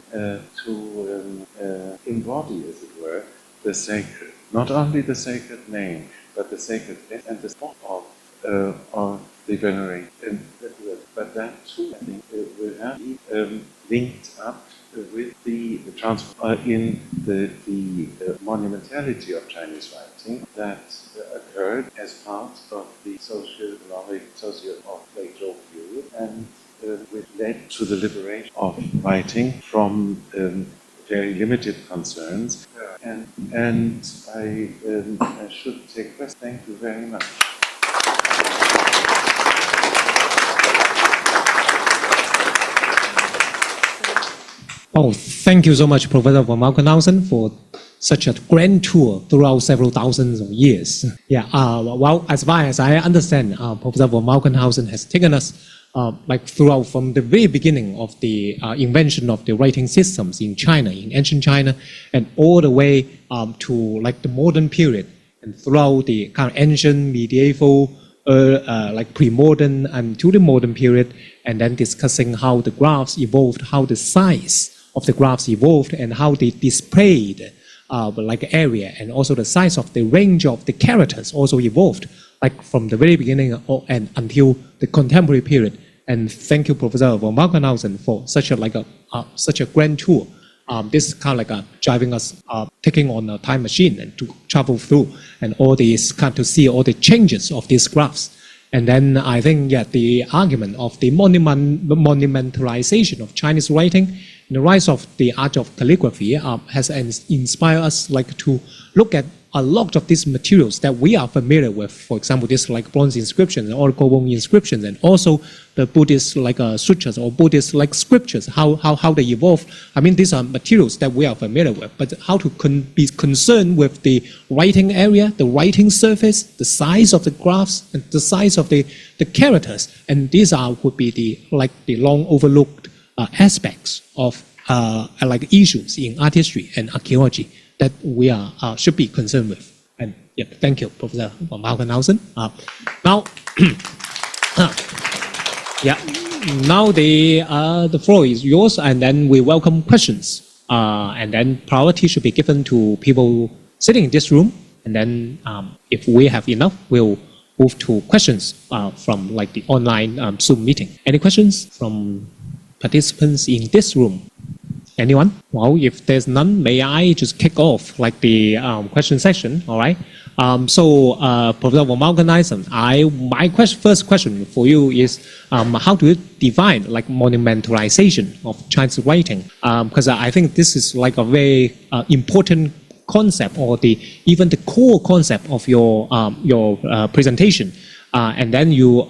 embody, as it were, the sacred. Not only the sacred name, but the sacred and the spot of the veneration. But that too, I think, will have linked up with the transfer in the monumentality of Chinese writing that occurred as part of the socio-economic, of Zhou period, and which led to the liberation of writing from very limited concerns. And I should take questions. Thank you very much. Oh, thank you so much, Professor von Malkenhausen, for such a grand tour throughout several thousands of years. Yeah, well, as far as I understand, Professor von Malkenhausen has taken us throughout from the very beginning of the invention of the writing systems in China, in ancient China, and all the way to the modern period, and throughout the kind of ancient, medieval, pre-modern and to the modern period, and then discussing how the graphs evolved, how the size of the graphs evolved, and how they displayed area, and also the size of the range of the characters also evolved, from the very beginning and until the contemporary period. And thank you, Professor von Malkenhausen, for such a grand tour. This is kind of driving us, taking on a time machine and to travel through, and all these to see all the changes of these graphs. And then I think, the argument of the monumentalization of Chinese writing, and the rise of the art of calligraphy has inspired us to look at a lot of these materials that we are familiar with, for example, this like bronze inscriptions and oracle bone inscriptions, and also the Buddhist like sutras or Buddhist like scriptures, how they evolve. I mean, these are materials that we are familiar with, but how to be concerned with the writing area, the writing surface, the size of the graphs, and the size of the characters, and these would be the long overlooked aspects of like issues in art history and archaeology that we should be concerned with. And yeah, thank you, Professor von Malkenhausen. Now, yeah, now the floor is yours, and then we welcome questions. And then priority should be given to people sitting in this room, and then if we have enough, we'll move to questions from like the online Zoom meeting. Any questions from participants in this room? Anyone? Well, if there's none, may I just kick off like the question session? All right. So, Professor von Malkenhausen, my first question for you is how do you define like monumentalization of Chinese writing? Because I think this is like a very important concept, or even the core concept of your presentation. And then you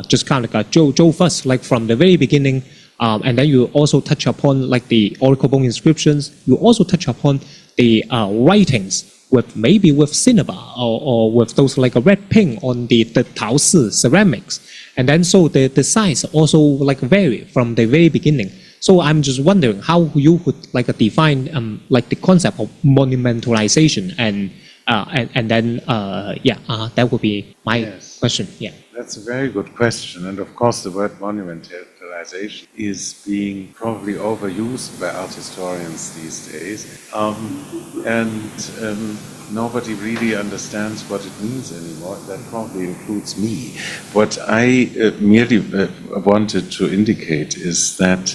just kind of like Joe first, like from the very beginning. And then you also touch upon like the oracle bone inscriptions. You also touch upon the writings maybe with cinnabar or with those like a red paint on the Taosi ceramics. And then so the size also like vary from the very beginning. So I'm just wondering how you would like define like the concept of monumentalization and then that would be my question. Yeah. That's a very good question, and of course the word monumentalization is being probably overused by art historians these days, and nobody really understands what it means anymore. That probably includes me. What I merely wanted to indicate is that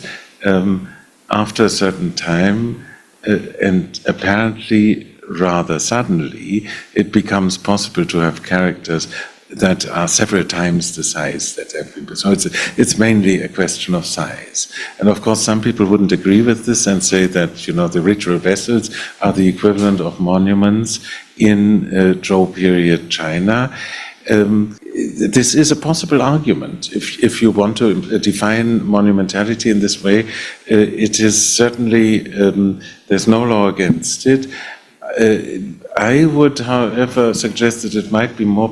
after a certain time, and apparently rather suddenly, it becomes possible to have characters that are several times the size that have been. So it's mainly a question of size. And of course, some people wouldn't agree with this and say that, you know, the ritual vessels are the equivalent of monuments in Zhou period China. This is a possible argument. If you want to define monumentality in this way, it is certainly, there's no law against it. I would, however, suggest that it might be more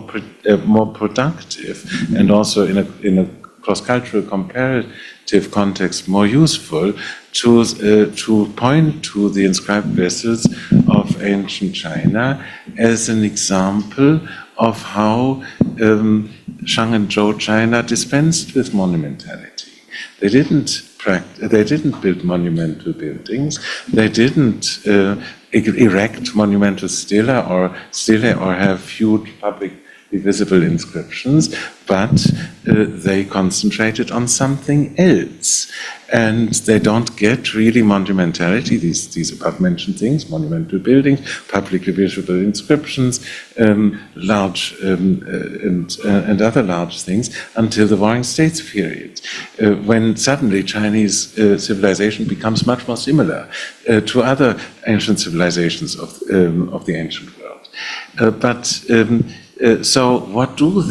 productive and also in a cross-cultural comparative context more useful to point to the inscribed vessels of ancient China as an example of how Shang and Zhou China dispensed with monumentality. They didn't build monumental buildings. They didn't erect monumental stelae or have huge publicly visible inscriptions, but they concentrated on something else. And they don't get really monumentality, these above-mentioned things, monumental buildings, publicly visible inscriptions, large and other large things, until the Warring States period, when suddenly Chinese civilization becomes much more similar to other ancient civilizations of the ancient world. So what do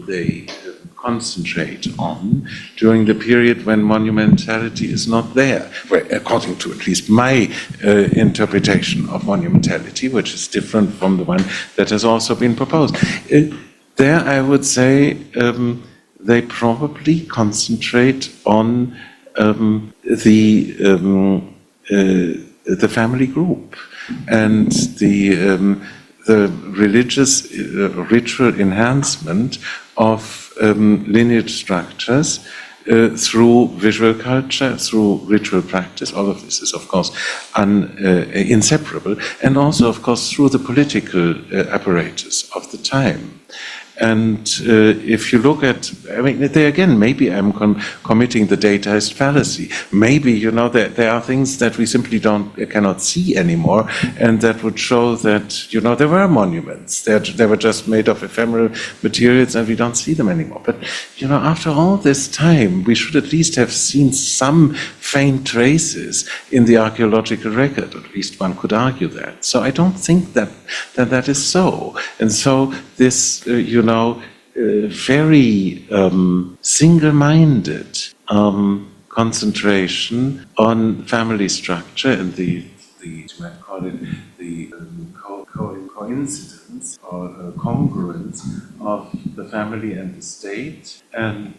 they concentrate on during the period when monumentality is not there? Well, according to at least my interpretation of monumentality, which is different from the one that has also been proposed. There I would say they probably concentrate on the family group and the religious ritual enhancement of lineage structures through visual culture, through ritual practice. All of this is, of course, inseparable, and also, of course, through the political apparatus of the time. And if you look at, I mean, there again, maybe I'm committing the dataist fallacy. Maybe, there are things that we simply cannot see anymore, and that would show that, there were monuments. They were just made of ephemeral materials, and we don't see them anymore. But, after all this time, we should at least have seen some faint traces in the archaeological record. At least one could argue that. So I don't think that is so. And so this, very single-minded concentration on family structure and the you might call it the coincidence or congruence of the family and the state, and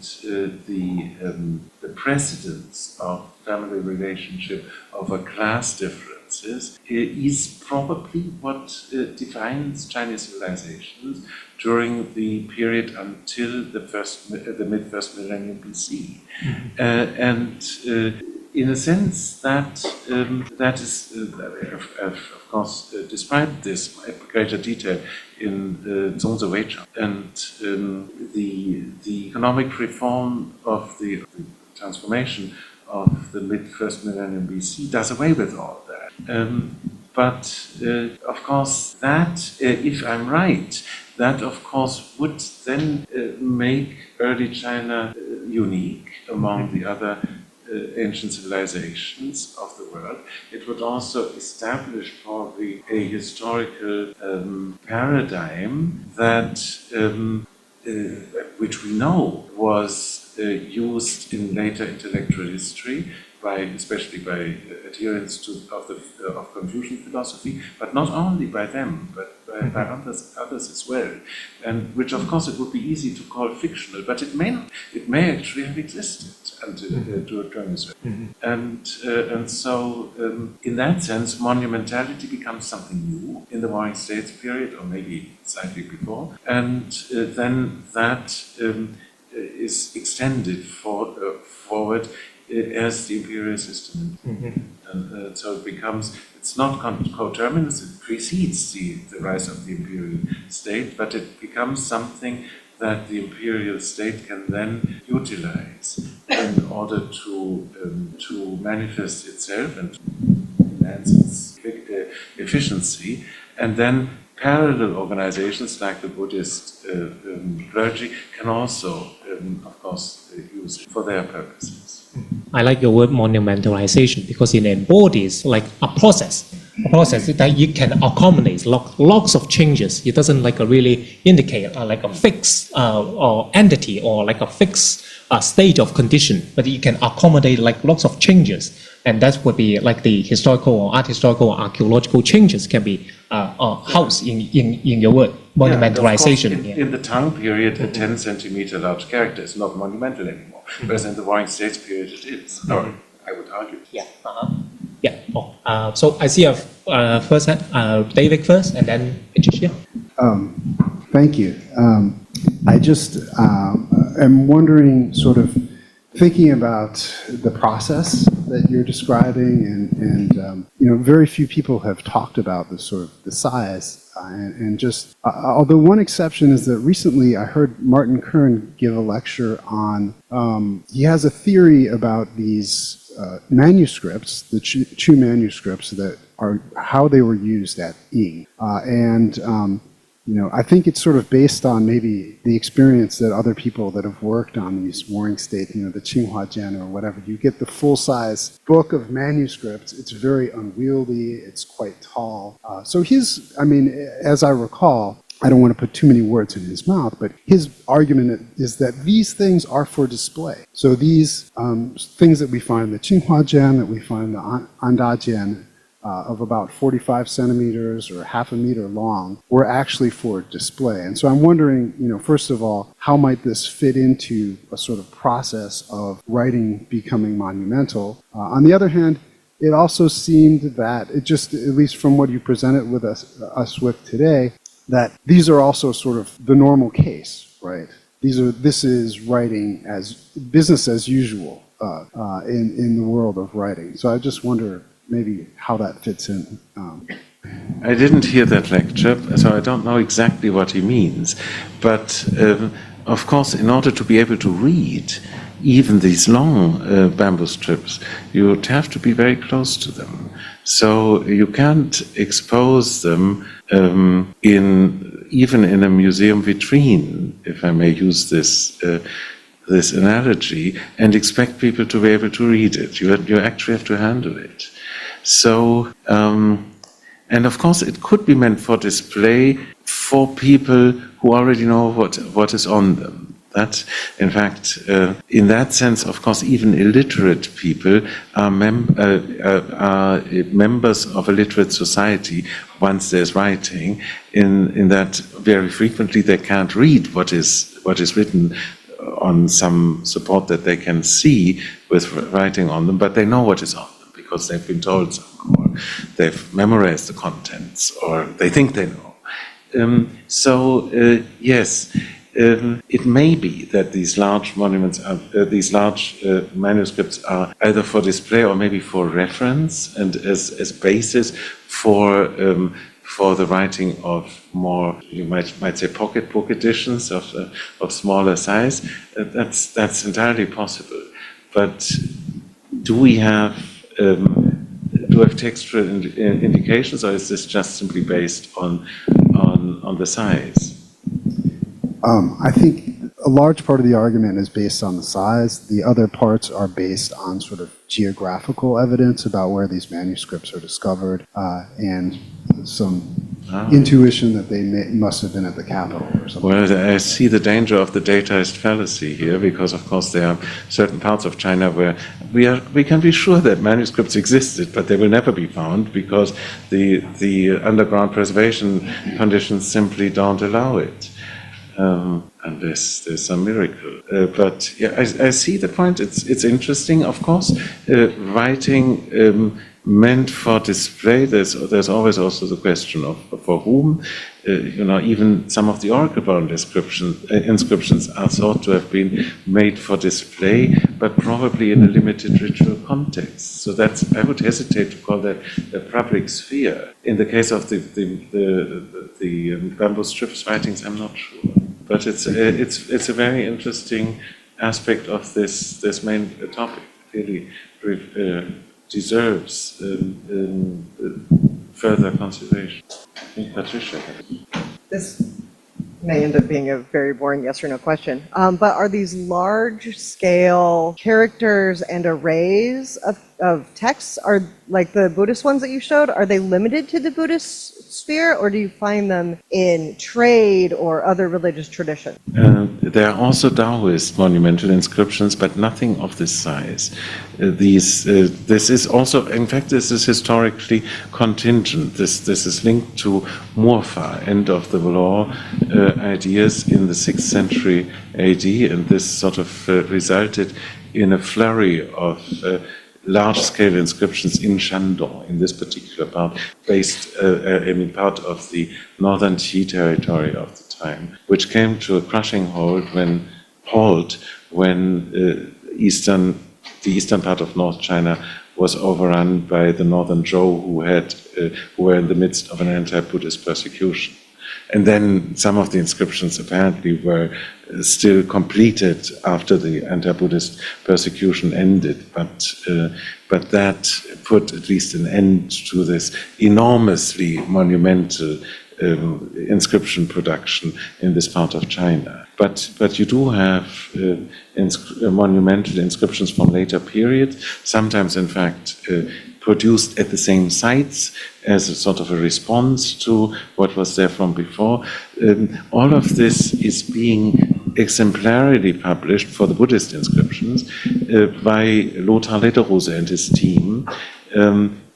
the precedence of family relationship over class differences is probably what defines Chinese civilizations during the period until the mid-first millennium BC. And in a sense, that is, of course, described this in greater detail in Zongzi Weichang. And the economic reform of the transformation of the mid-first millennium BC does away with all that. But, of course, that, if I'm right, that, of course, would then make early China unique among the other ancient civilizations of the world. It would also establish probably a historical paradigm that, which we know was used in later intellectual history, especially by adherents of Confucian philosophy, but not only by them, but by others as well, and which of course it would be easy to call fictional, but it may actually have existed until during this. And so in that sense, monumentality becomes something new in the Warring States period, or maybe slightly before, and then that is extended forward as the imperial system. And so it's not coterminous, it precedes the rise of the imperial state, but it becomes something that the imperial state can then utilize in order to manifest itself and enhance its efficiency. And then parallel organizations like the Buddhist clergy can also, of course, use it for their purposes. I like your word monumentalization because it embodies like a process that you can accommodate lots of changes. It doesn't like really indicate like a fixed or entity or like a fixed state of condition, but you can accommodate like lots of changes, and that would be like the historical or art historical or archaeological changes can be housed in your word monumentalization. Yeah, in the Tang period, a 10 centimeter large character is not monumental anymore, whereas in the Warring States period it is. Or I would argue. Yeah. Yeah. So I see first David first, and then Patricia. Thank you. I just am wondering, sort of thinking about the process that you're describing, and very few people have talked about the size, and just although one exception is that recently I heard Martin Kern give a lecture on. He has a theory about these manuscripts, the Chu manuscripts, that are how they were used at Ying, and I think it's sort of based on maybe the experience that other people that have worked on these Warring State, the Qinghua Jian or whatever. You get the full-size book of manuscripts. It's very unwieldy. It's quite tall. So as I recall, I don't want to put too many words in his mouth, but his argument is that these things are for display. So these things that we find in the Qinghua Jian, that we find in the Anda Jian, of about 45 centimeters or half a meter long, were actually for display. And so I'm wondering, first of all, how might this fit into a sort of process of writing becoming monumental? On the other hand, it also seemed that it just, at least from what you presented with us with today, that these are also sort of the normal case, right? This is writing as business as usual in the world of writing. So I just wonder maybe how that fits in. I didn't hear that lecture, so I don't know exactly what he means. But of course, in order to be able to read even these long bamboo strips, you would have to be very close to them. So you can't expose them even in a museum vitrine, if I may use this analogy, and expect people to be able to read it. You actually have to handle it. So, and of course, it could be meant for display for people who already know what is on them. That, in fact, in that sense, of course, even illiterate people are members of a literate society once there's writing, in that very frequently they can't read what is written on some support that they can see with writing on them, but they know what is on them because they've been told so, or they've memorized the contents, or they think they know. Yes. It may be that these large monuments, these large manuscripts are either for display or maybe for reference and as basis for the writing of more, you might say, pocket book editions of smaller size. That's entirely possible. But do we have textual indications, or is this just simply based on the size? I think a large part of the argument is based on the size. The other parts are based on sort of geographical evidence about where these manuscripts are discovered, and some intuition that they must have been at the capital or something. Well, I see the danger of the dataist fallacy here, because of course there are certain parts of China where we can be sure that manuscripts existed, but they will never be found because the underground preservation conditions simply don't allow it. Unless there's some miracle. But yeah, I see the point. It's interesting, of course. Writing meant for display. There's always also the question of for whom. Even some of the oracle-bound inscriptions are thought to have been made for display, but probably in a limited ritual context. So I would hesitate to call that a public sphere. In the case of the bamboo strips writings, I'm not sure. But it's a very interesting aspect of this main topic. It really deserves further consideration. I think Patricia. This may end up being a very boring yes or no question, but are these large-scale characters and arrays of texts, are like the Buddhist ones that you showed, are they limited to the Buddhist sphere, or do you find them in trade or other religious traditions? There are also Taoist monumental inscriptions, but nothing of this size. This is also, in fact, this is historically contingent. This is linked to Murfa, end of the law ideas in the 6th century AD, and this sort of resulted in a flurry of large-scale inscriptions in Shandong, in this particular part, part of the northern Qi territory of the time, which came to a crushing halt when the eastern part of North China was overrun by the northern Zhou, who were in the midst of an anti-Buddhist persecution. And then some of the inscriptions apparently were still completed after the anti-Buddhist persecution ended, but that put at least an end to this enormously monumental inscription production in this part of China. But you do have monumental inscriptions from later periods, sometimes in fact produced at the same sites as a sort of a response to what was there from before. All of this is being exemplarily published for the Buddhist inscriptions by Lothar Lederose and his team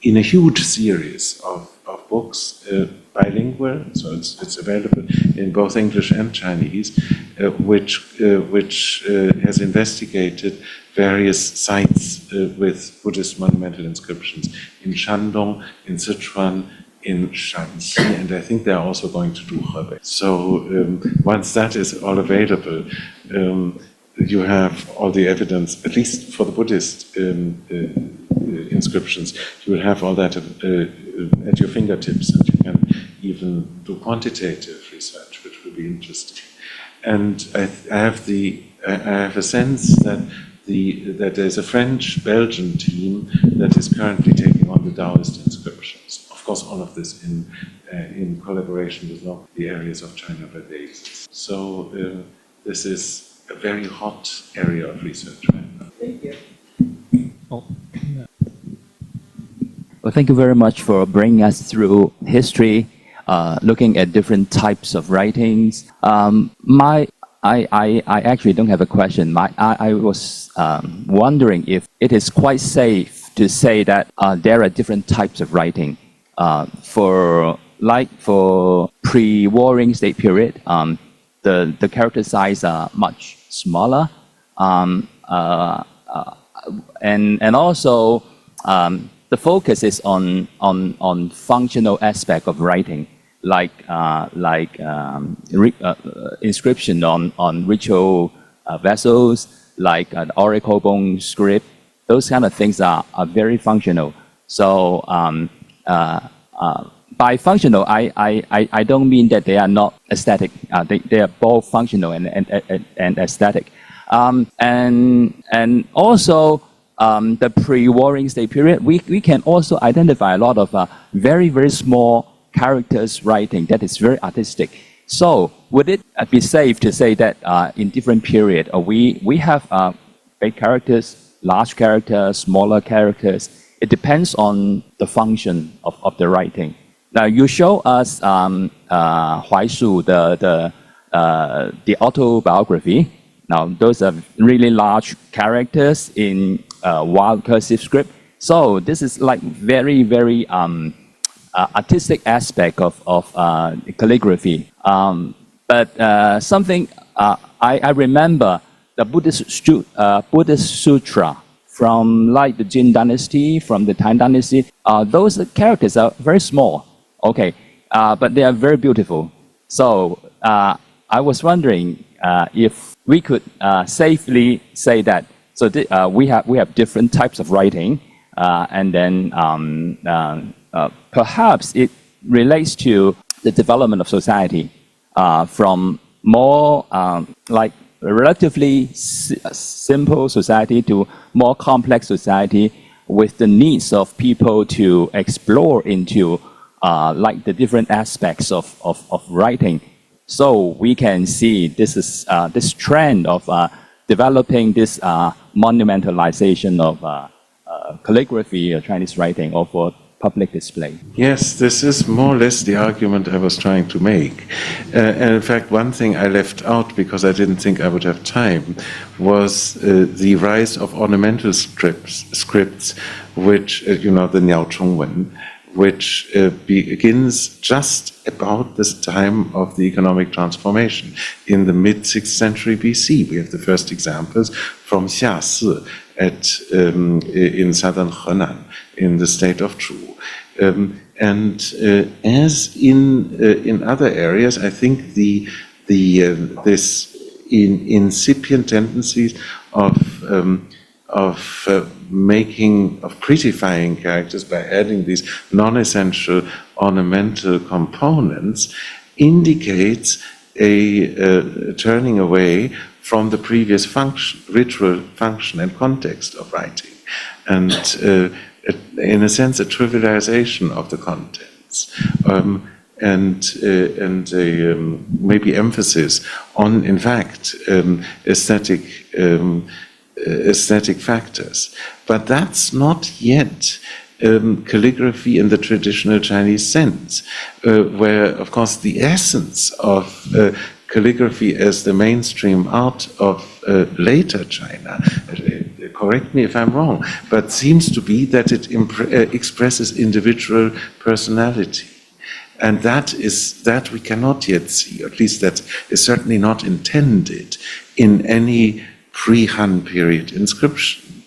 in a huge series of books, bilingual, so it's available in both English and Chinese, which has investigated various sites with Buddhist monumental inscriptions in Shandong, in Sichuan, in Shanxi, and I think they're also going to do Hebei. So once that is all available, you have all the evidence, at least for the Buddhist inscriptions, you will have all that at your fingertips, and you can even do quantitative research, which will be interesting. And I have a sense that that there's a French-Belgian team that is currently taking on the Taoist inscriptions. Of course, all of this in collaboration with the areas of China by basis. So this is a very hot area of research right now. Thank you. Oh. Well, thank you very much for bringing us through history, looking at different types of writings. I actually don't have a question. I was wondering if it is quite safe to say that there are different types of writing. For pre-warring state period, the character size are much smaller, and also the focus is on functional aspect of writing, like inscription on ritual vessels, like an oracle bone script. Those kind of things are very functional. So by functional, I don't mean that they are not aesthetic. They are both functional and aesthetic. And also the pre-warring state period, we can also identify a lot of very, very small characters writing that is very artistic. So would it be safe to say that in different period, we have big characters, large characters, smaller characters? It depends on the function of the writing. Now you show us Huaishu, the autobiography. Now those are really large characters in wild cursive script. So this is like very, very artistic aspect of calligraphy. But something I remember the Buddhist Sutra from like the Jin dynasty, from the Tang dynasty. Those characters are very small, okay, but they are very beautiful. So I was wondering if we could safely say that. So we have different types of writing, and then perhaps it relates to the development of society from more like a relatively simple society to more complex society with the needs of people to explore into like the different aspects of writing. So we can see this trend of developing this monumentalization of calligraphy or Chinese writing or for public display. Yes, this is more or less the argument I was trying to make. And in fact, one thing I left out because I didn't think I would have time was the rise of ornamental scripts, which, the Niao Chongwen, which begins just about this time of the economic transformation. In the mid-6th century BC, we have the first examples from Xiasi in southern Henan, in the state of Chu. And as in other areas, I think this incipient tendencies of prettifying characters by adding these non-essential ornamental components indicates a turning away from the previous function, ritual function and context of writing, and in a sense a trivialization of the contents, and a maybe emphasis on, in fact, aesthetic factors. But that's not yet calligraphy in the traditional Chinese sense, where, of course, the essence of calligraphy as the mainstream art of later China, correct me if I'm wrong, but seems to be that it expresses individual personality. And that we cannot yet see, at least that is certainly not intended in any pre-Han period inscription.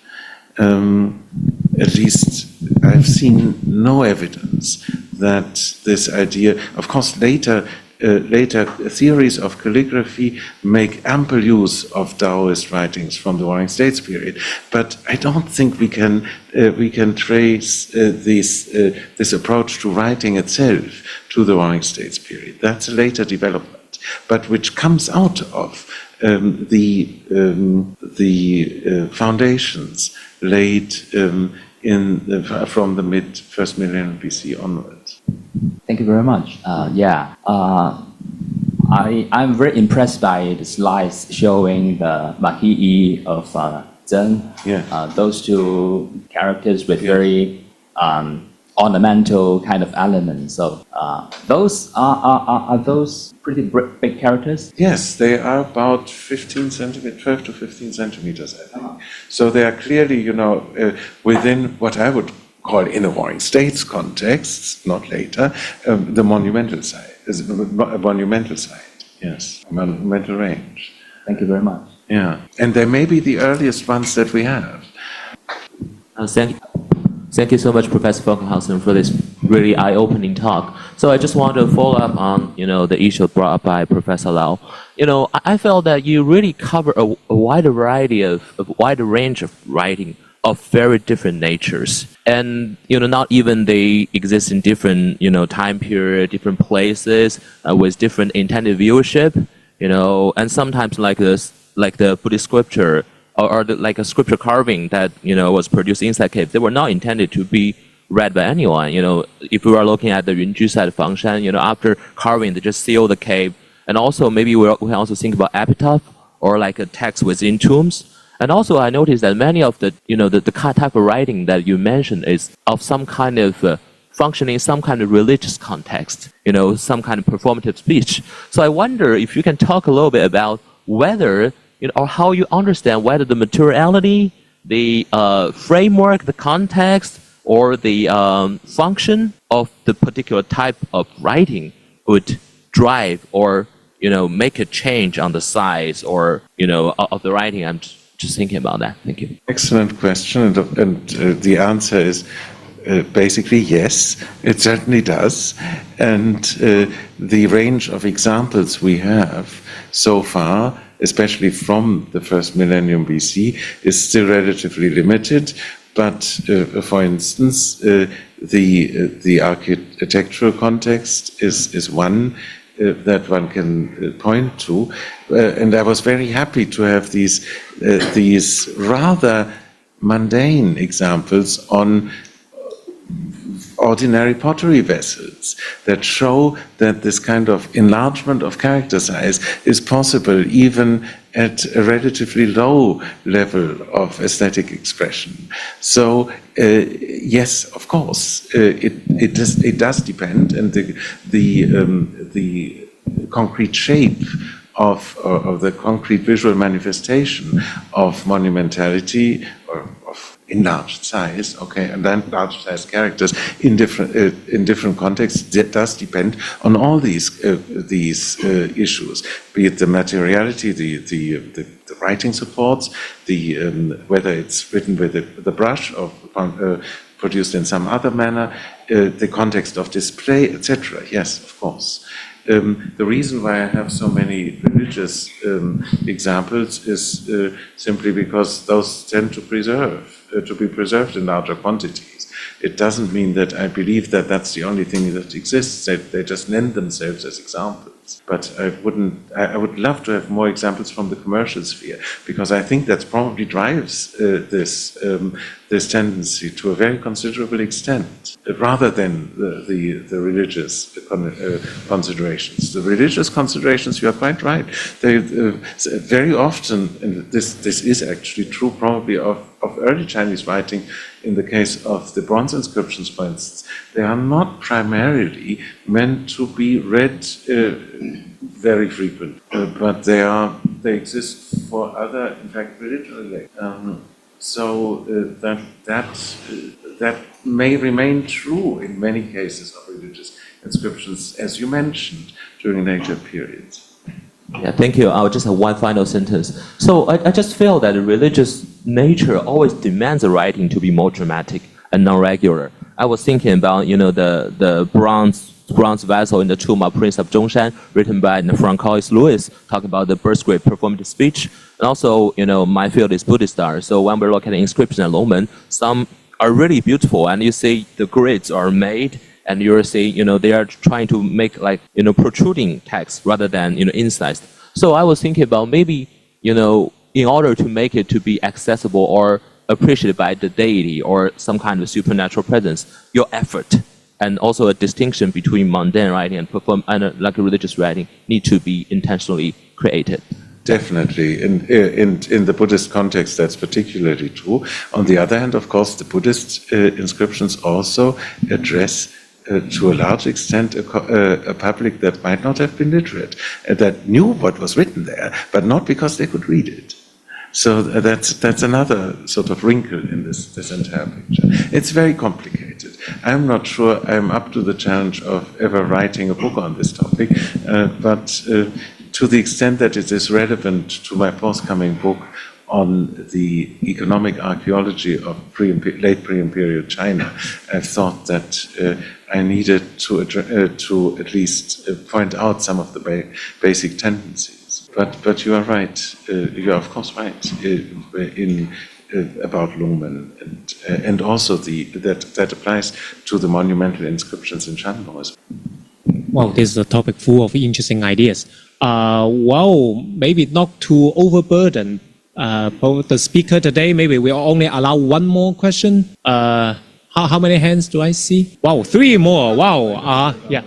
At least I've seen no evidence that this idea, of course later later theories of calligraphy make ample use of Taoist writings from the Warring States period. But I don't think we can trace this approach to writing itself to the Warring States period. That's a later development, but which comes out of the foundations laid from the first millennium BC onwards. Thank you very much. I'm very impressed by the slides showing the Mahi'i of Zheng. Yeah. Those two characters with very ornamental kind of elements. So those are those pretty big characters? Yes, they are about 15 centimeters, 12 to 15 centimeters, I think. So they are clearly, within what I would call in a Warring States context, not later, the monumental side, yes, monumental range. Thank you very much. Yeah, and they may be the earliest ones that we have. Thank you so much, Professor Falkenhausen, for this really eye-opening talk. So I just want to follow up on, the issue brought up by Professor Lau. I felt that you really cover a wider wider range of writing of very different natures. And, not even they exist in different, time period, different places, with different intended viewership, and sometimes like the Buddhist scripture, or like a scripture carving that was produced inside cave, they were not intended to be read by anyone. If we are looking at the Yunju side of Fangshan, after carving, they just seal the cave. And also maybe we can also think about epitaph or like a text within tombs. And also I noticed that many of the the type of writing that you mentioned is of some kind of functioning some kind of religious context, some kind of performative speech. So I wonder if you can talk a little bit about whether or how you understand whether the materiality, the framework, the context, or the function of the particular type of writing would drive or make a change on the size or of the writing. I'm just thinking about that. Thank you. Excellent question, and the answer is basically yes, it certainly does. And the range of examples we have so far, especially from the first millennium BC, is still relatively limited. But for instance, the architectural context is one that one can point to, and I was very happy to have these rather mundane examples on ordinary pottery vessels that show that this kind of enlargement of character size is possible even at a relatively low level of aesthetic expression. So yes, of course, it does depend, and the concrete shape of the concrete visual manifestation of monumentality or of enlarged size, and then enlarged size characters in different contexts, that does depend on all these issues, be it the materiality, the writing supports, whether it's written with the brush or produced in some other manner, the context of display, etc. Yes, of course. The reason why I have so many religious examples is simply because those tend to be preserved in larger quantities. It doesn't mean that I believe that that's the only thing that exists. They just lend themselves as examples. But I would love to have more examples from the commercial sphere, because I think that probably drives this tendency to a very considerable extent, rather than the religious considerations. The religious considerations, you are quite right. They very often, and this is actually true probably of early Chinese writing, in the case of the bronze inscriptions, for instance, they are not primarily meant to be read very frequently, but they exist for other, in fact, religious. So that may remain true in many cases of religious inscriptions, as you mentioned, during later periods. Yeah, thank you. I'll just have one final sentence. So I just feel that the religious nature always demands the writing to be more dramatic and non-regular. I was thinking about, the bronze bronze vessel in the tomb of Prince of Zhongshan, written by Francois Louis, talking about the birth grade performative speech. And also, my field is Buddhist art. So when we look at the inscription and Longmen, some are really beautiful, and you see the grids are made, and you're seeing, they are trying to make protruding text rather than, incised. So I was thinking about maybe, in order to make it to be accessible or appreciated by the deity or some kind of supernatural presence, your effort and also a distinction between mundane writing and like religious writing need to be intentionally created. Definitely. In the Buddhist context, that's particularly true. On the other hand, of course, the Buddhist inscriptions also address to a large extent a public that might not have been literate, that knew what was written there, but not because they could read it. So that's another sort of wrinkle in this entire picture. It's very complicated. I'm not sure I'm up to the challenge of ever writing a book on this topic, but to the extent that it is relevant to my forthcoming book on the economic archaeology of late pre-imperial China, I've thought that I needed to at least point out some of the basic tendencies. But you are right. You are of course right about Longmen, and also that applies to the monumental inscriptions in Shandong as well. Wow, this is a topic full of interesting ideas. Well, maybe not to overburden the speaker today. Maybe we'll only allow one more question. How many hands do I see? Wow, 3 more. Wow. Yeah.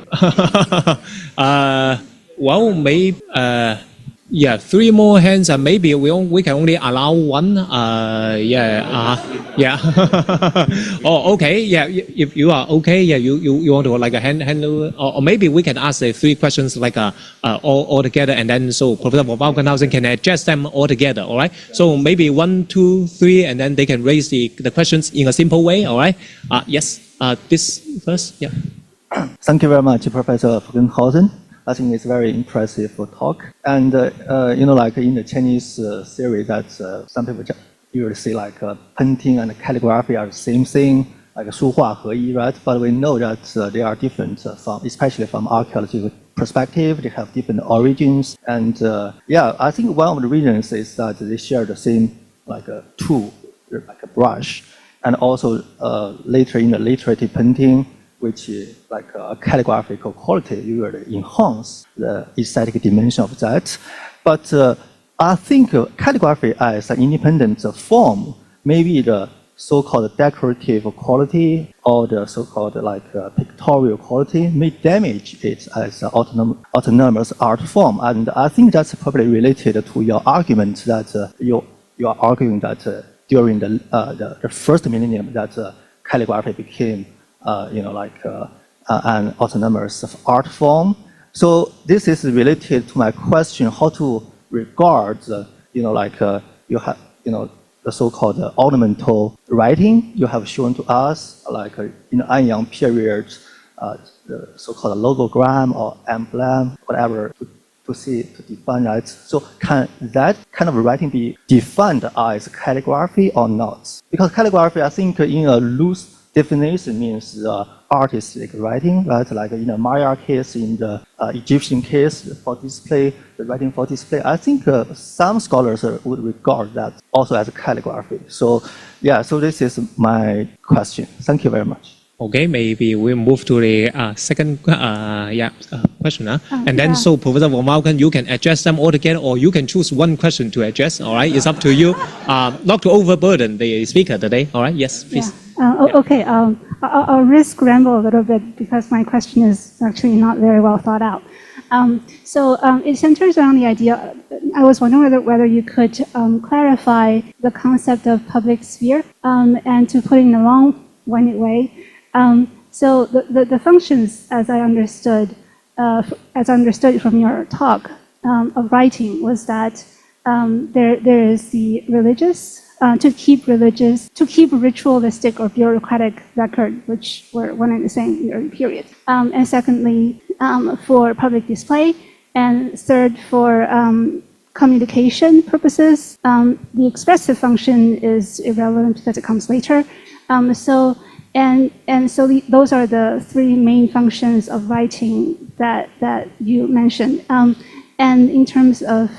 Well, maybe. Yeah, 3 more hands, and maybe we can only allow 1. Yeah. Oh, okay. Yeah, if you are okay, yeah, you want to like a handle, or maybe we can ask the 3 questions like all together, and then so Professor Wolfgang can address them all together. All right. So maybe 1, 2, 3, and then they can raise the questions in a simple way. All right. Yes. This first. Yeah. Thank you very much, Professor Fulgenhausen. I think it's very impressive talk. And, like in the Chinese theory that some people usually say like painting and calligraphy are the same thing, like 书画合一, right? But we know that they are different especially from archaeological perspective. They have different origins. And I think one of the reasons is that they share the same like a tool, like a brush. And also later in the literature painting, which is like a calligraphical quality, usually enhance the aesthetic dimension of that. But I think calligraphy as an independent form, maybe the so-called decorative quality or the so-called like pictorial quality may damage it as an autonomous art form. And I think that's probably related to your argument that you are arguing that during the first millennium that calligraphy became an autonomous art form. So this is related to my question: how to regard, you have, the so-called ornamental writing you have shown to us, like in the Anyang period, the so-called logogram or emblem, whatever, to define that. So can that kind of writing be defined as calligraphy or not? Because calligraphy, I think, in a loose definition means artistic writing, right? Like in the Maya case, in the Egyptian case for display, the writing for display. I think some scholars would regard that also as calligraphy. So so this is my question. Thank you very much. Okay, maybe we move to the second question. And then so Professor Von Malken, you can address them all together, or you can choose one question to address. All right, it's up to you. Not to overburden the speaker today. All right, yes, please. Okay, I'll risk ramble a little bit because my question is actually not very well thought out. So it centers around the idea. I was wondering whether you could clarify the concept of public sphere and to put it in a long-winded way. So the functions, as I understood from your talk of writing, was that there is the religious. To keep ritualistic or bureaucratic record, which were one and the same in the early period. And secondly, for public display. And third, for communication purposes. The expressive function is irrelevant because it comes later. So and so those are the three main functions of writing that you mentioned. And in terms of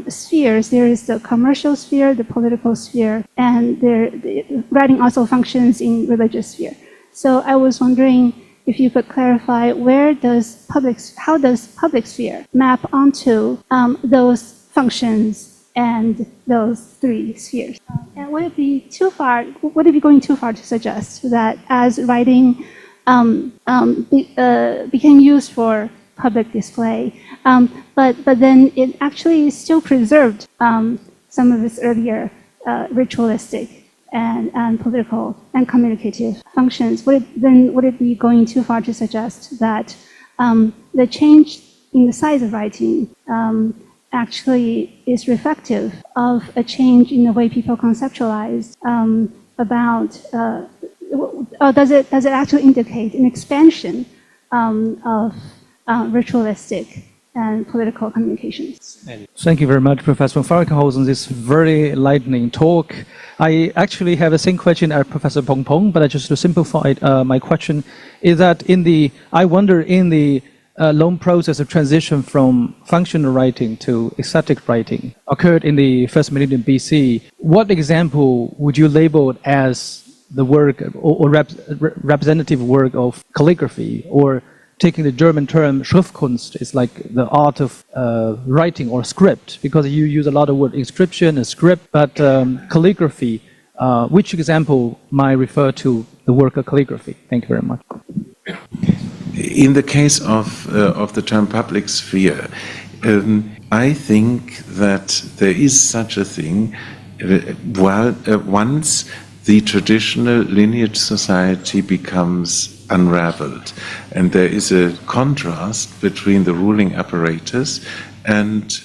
spheres, there is the commercial sphere, the political sphere, and writing also functions in religious sphere. So I was wondering if you could clarify how does public sphere map onto those functions and those three spheres? And would it be going too far to suggest that as writing became used for public display, but then it actually still preserved some of its earlier ritualistic and political and communicative functions? Would it be going too far to suggest that the change in the size of writing actually is reflective of a change in the way people conceptualize about, or does it actually indicate an expansion of ritualistic and political communications? Thank you very much, Professor von Falkenhausen. This very enlightening talk. I actually have the same question as Professor Peng Peng, but just to simplify my question, is that I wonder in the long process of transition from functional writing to aesthetic writing occurred in the first millennium BC, what example would you label as the work or representative work of calligraphy? Or taking the German term Schriftkunst, is like the art of writing or script, because you use a lot of word inscription and script, but calligraphy, which example might refer to the work of calligraphy? Thank you very much. In the case of the term public sphere, I think that there is such a thing once the traditional lineage society becomes unraveled, and there is a contrast between the ruling apparatus and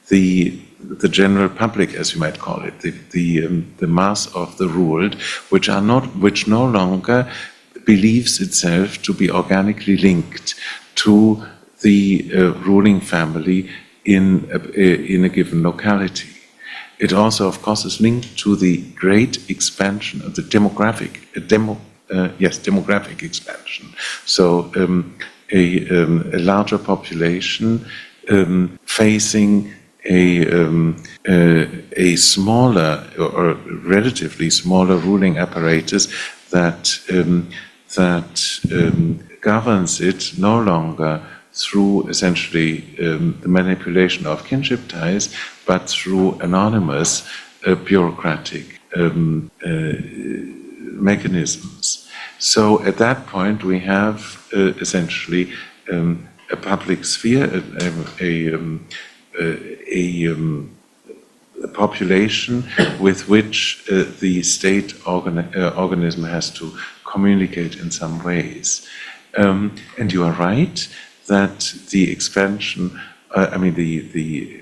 the general public, as you might call it, the mass of the ruled, which no longer believes itself to be organically linked to the ruling family in a given locality. It also, of course, is linked to the great expansion of the demographic expansion. So a larger population facing a smaller or relatively smaller ruling apparatus that governs it no longer through essentially the manipulation of kinship ties, but through anonymous bureaucratic mechanisms. So at that point we have essentially a public sphere, a population with which the state organism has to communicate in some ways. And you are right that the expansion, the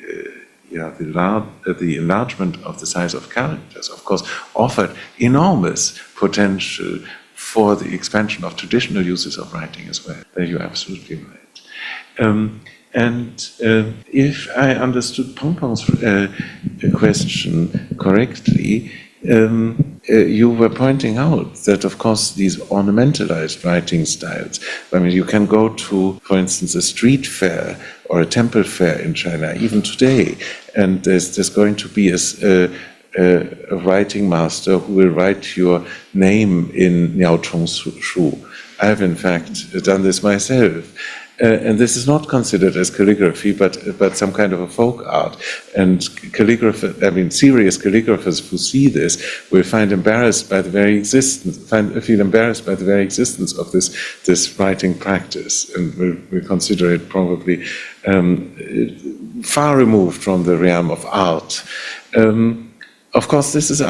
enlargement of the size of characters, of course, offered enormous potential for the expansion of traditional uses of writing as well. You're absolutely right. And if I understood Peng Peng's question correctly, you were pointing out that, of course, these ornamentalized writing styles, you can go to, for instance, a street fair or a temple fair in China, even today, and there's going to be a writing master who will write your name in Niao Chong's Shu. I have, in fact, done this myself. And this is not considered as calligraphy, but some kind of a folk art. And serious calligraphers who see this will feel embarrassed by the very existence of this writing practice, and will consider it probably far removed from the realm of art. Of course, this is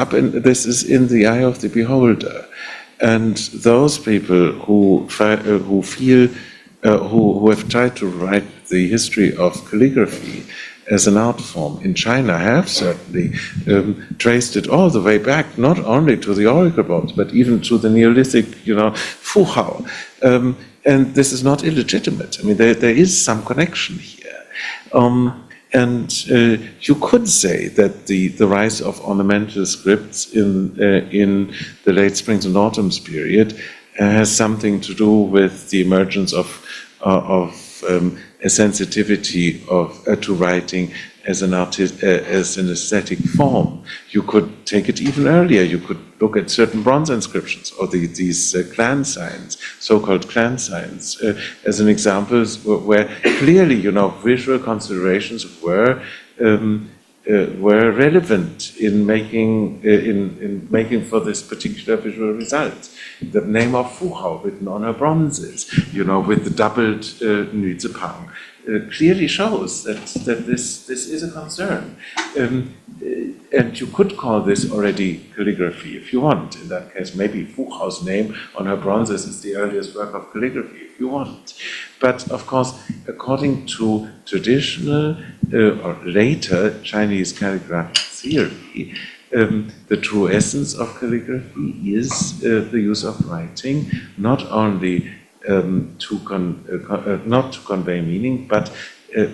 in the eye of the beholder, and those people who feel. Who have tried to write the history of calligraphy as an art form in China have certainly traced it all the way back, not only to the oracle boards, but even to the Neolithic, Fuhao. And this is not illegitimate. There is some connection here. And you could say that the rise of ornamental scripts in the late springs and autumns period has something to do with the emergence of a sensitivity to writing as an aesthetic form. You could take it even earlier. You could look at certain bronze inscriptions or these clan signs, so-called clan signs, as an example where clearly, visual considerations were relevant in making for this particular visual result. The name of Fuhao written on her bronzes, with the doubled Nüzepang, clearly shows that this is a concern. And you could call this already calligraphy if you want. In that case, maybe Fuhao's name on her bronzes is the earliest work of calligraphy if you want. But of course, according to traditional or later Chinese calligraphic theory, the true essence of calligraphy is the use of writing, not only not to convey meaning, but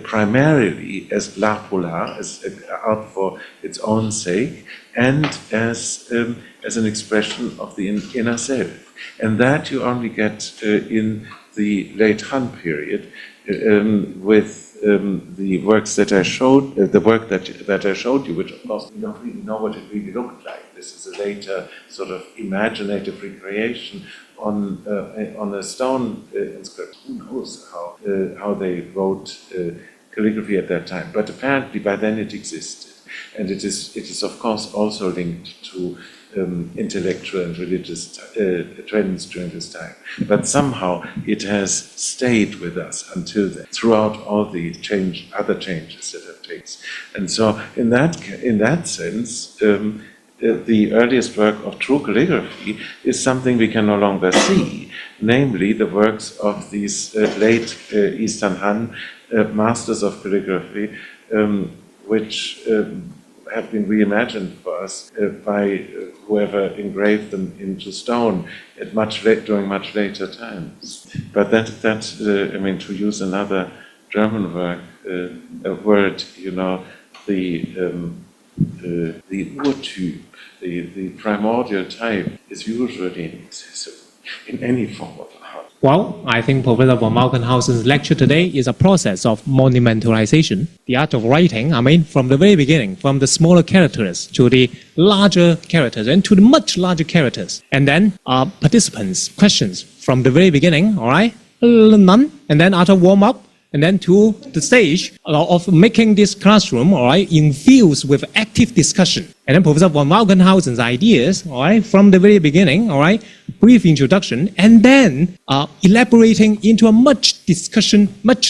primarily as l'art pour l'art, as art for its own sake, and as an expression of the inner self. And that you only get in the late Han period with the works that I showed, the work that I showed you, which of course we don't really know what it really looked like. This is a later sort of imaginative recreation on a stone inscription. Who knows how they wrote calligraphy at that time? But apparently by then it existed, and it is of course also linked to intellectual and religious trends during this time. But somehow it has stayed with us until then, throughout all the other changes that have taken place. And so in that sense, the earliest work of true calligraphy is something we can no longer see, namely the works of these late Eastern Han masters of calligraphy, which have been reimagined for us by whoever engraved them into stone during much later times. But that to use another German word, the Urtyp, the primordial type, is usually inaccessible in any form of art. Well, I think Professor von Malkenhausen's lecture today is a process of monumentalization, the art of writing, from the very beginning, from the smaller characters to the larger characters and to the much larger characters. And then participants' questions from the very beginning, all right? None. And then after warm-up, and then to the stage of making this classroom, all right, infused with active discussion. And then Professor von Malkenhausen's ideas, all right, from the very beginning, all right, brief introduction, and then elaborating into a much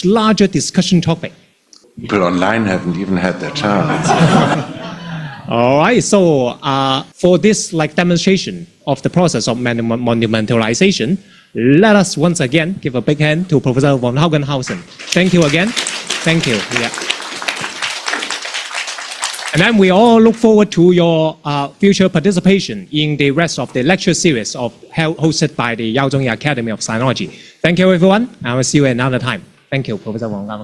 larger discussion topic. People online haven't even had that chance. All right, so for this demonstration of the process of monumentalization, let us once again give a big hand to Professor von Malkenhausen. Thank you again. Thank you. Yeah. And then we all look forward to your future participation in the rest of the lecture series hosted by the Yao Zhongyi Academy of Sinology. Thank you, everyone. I will see you another time. Thank you, Professor von Malkenhausen.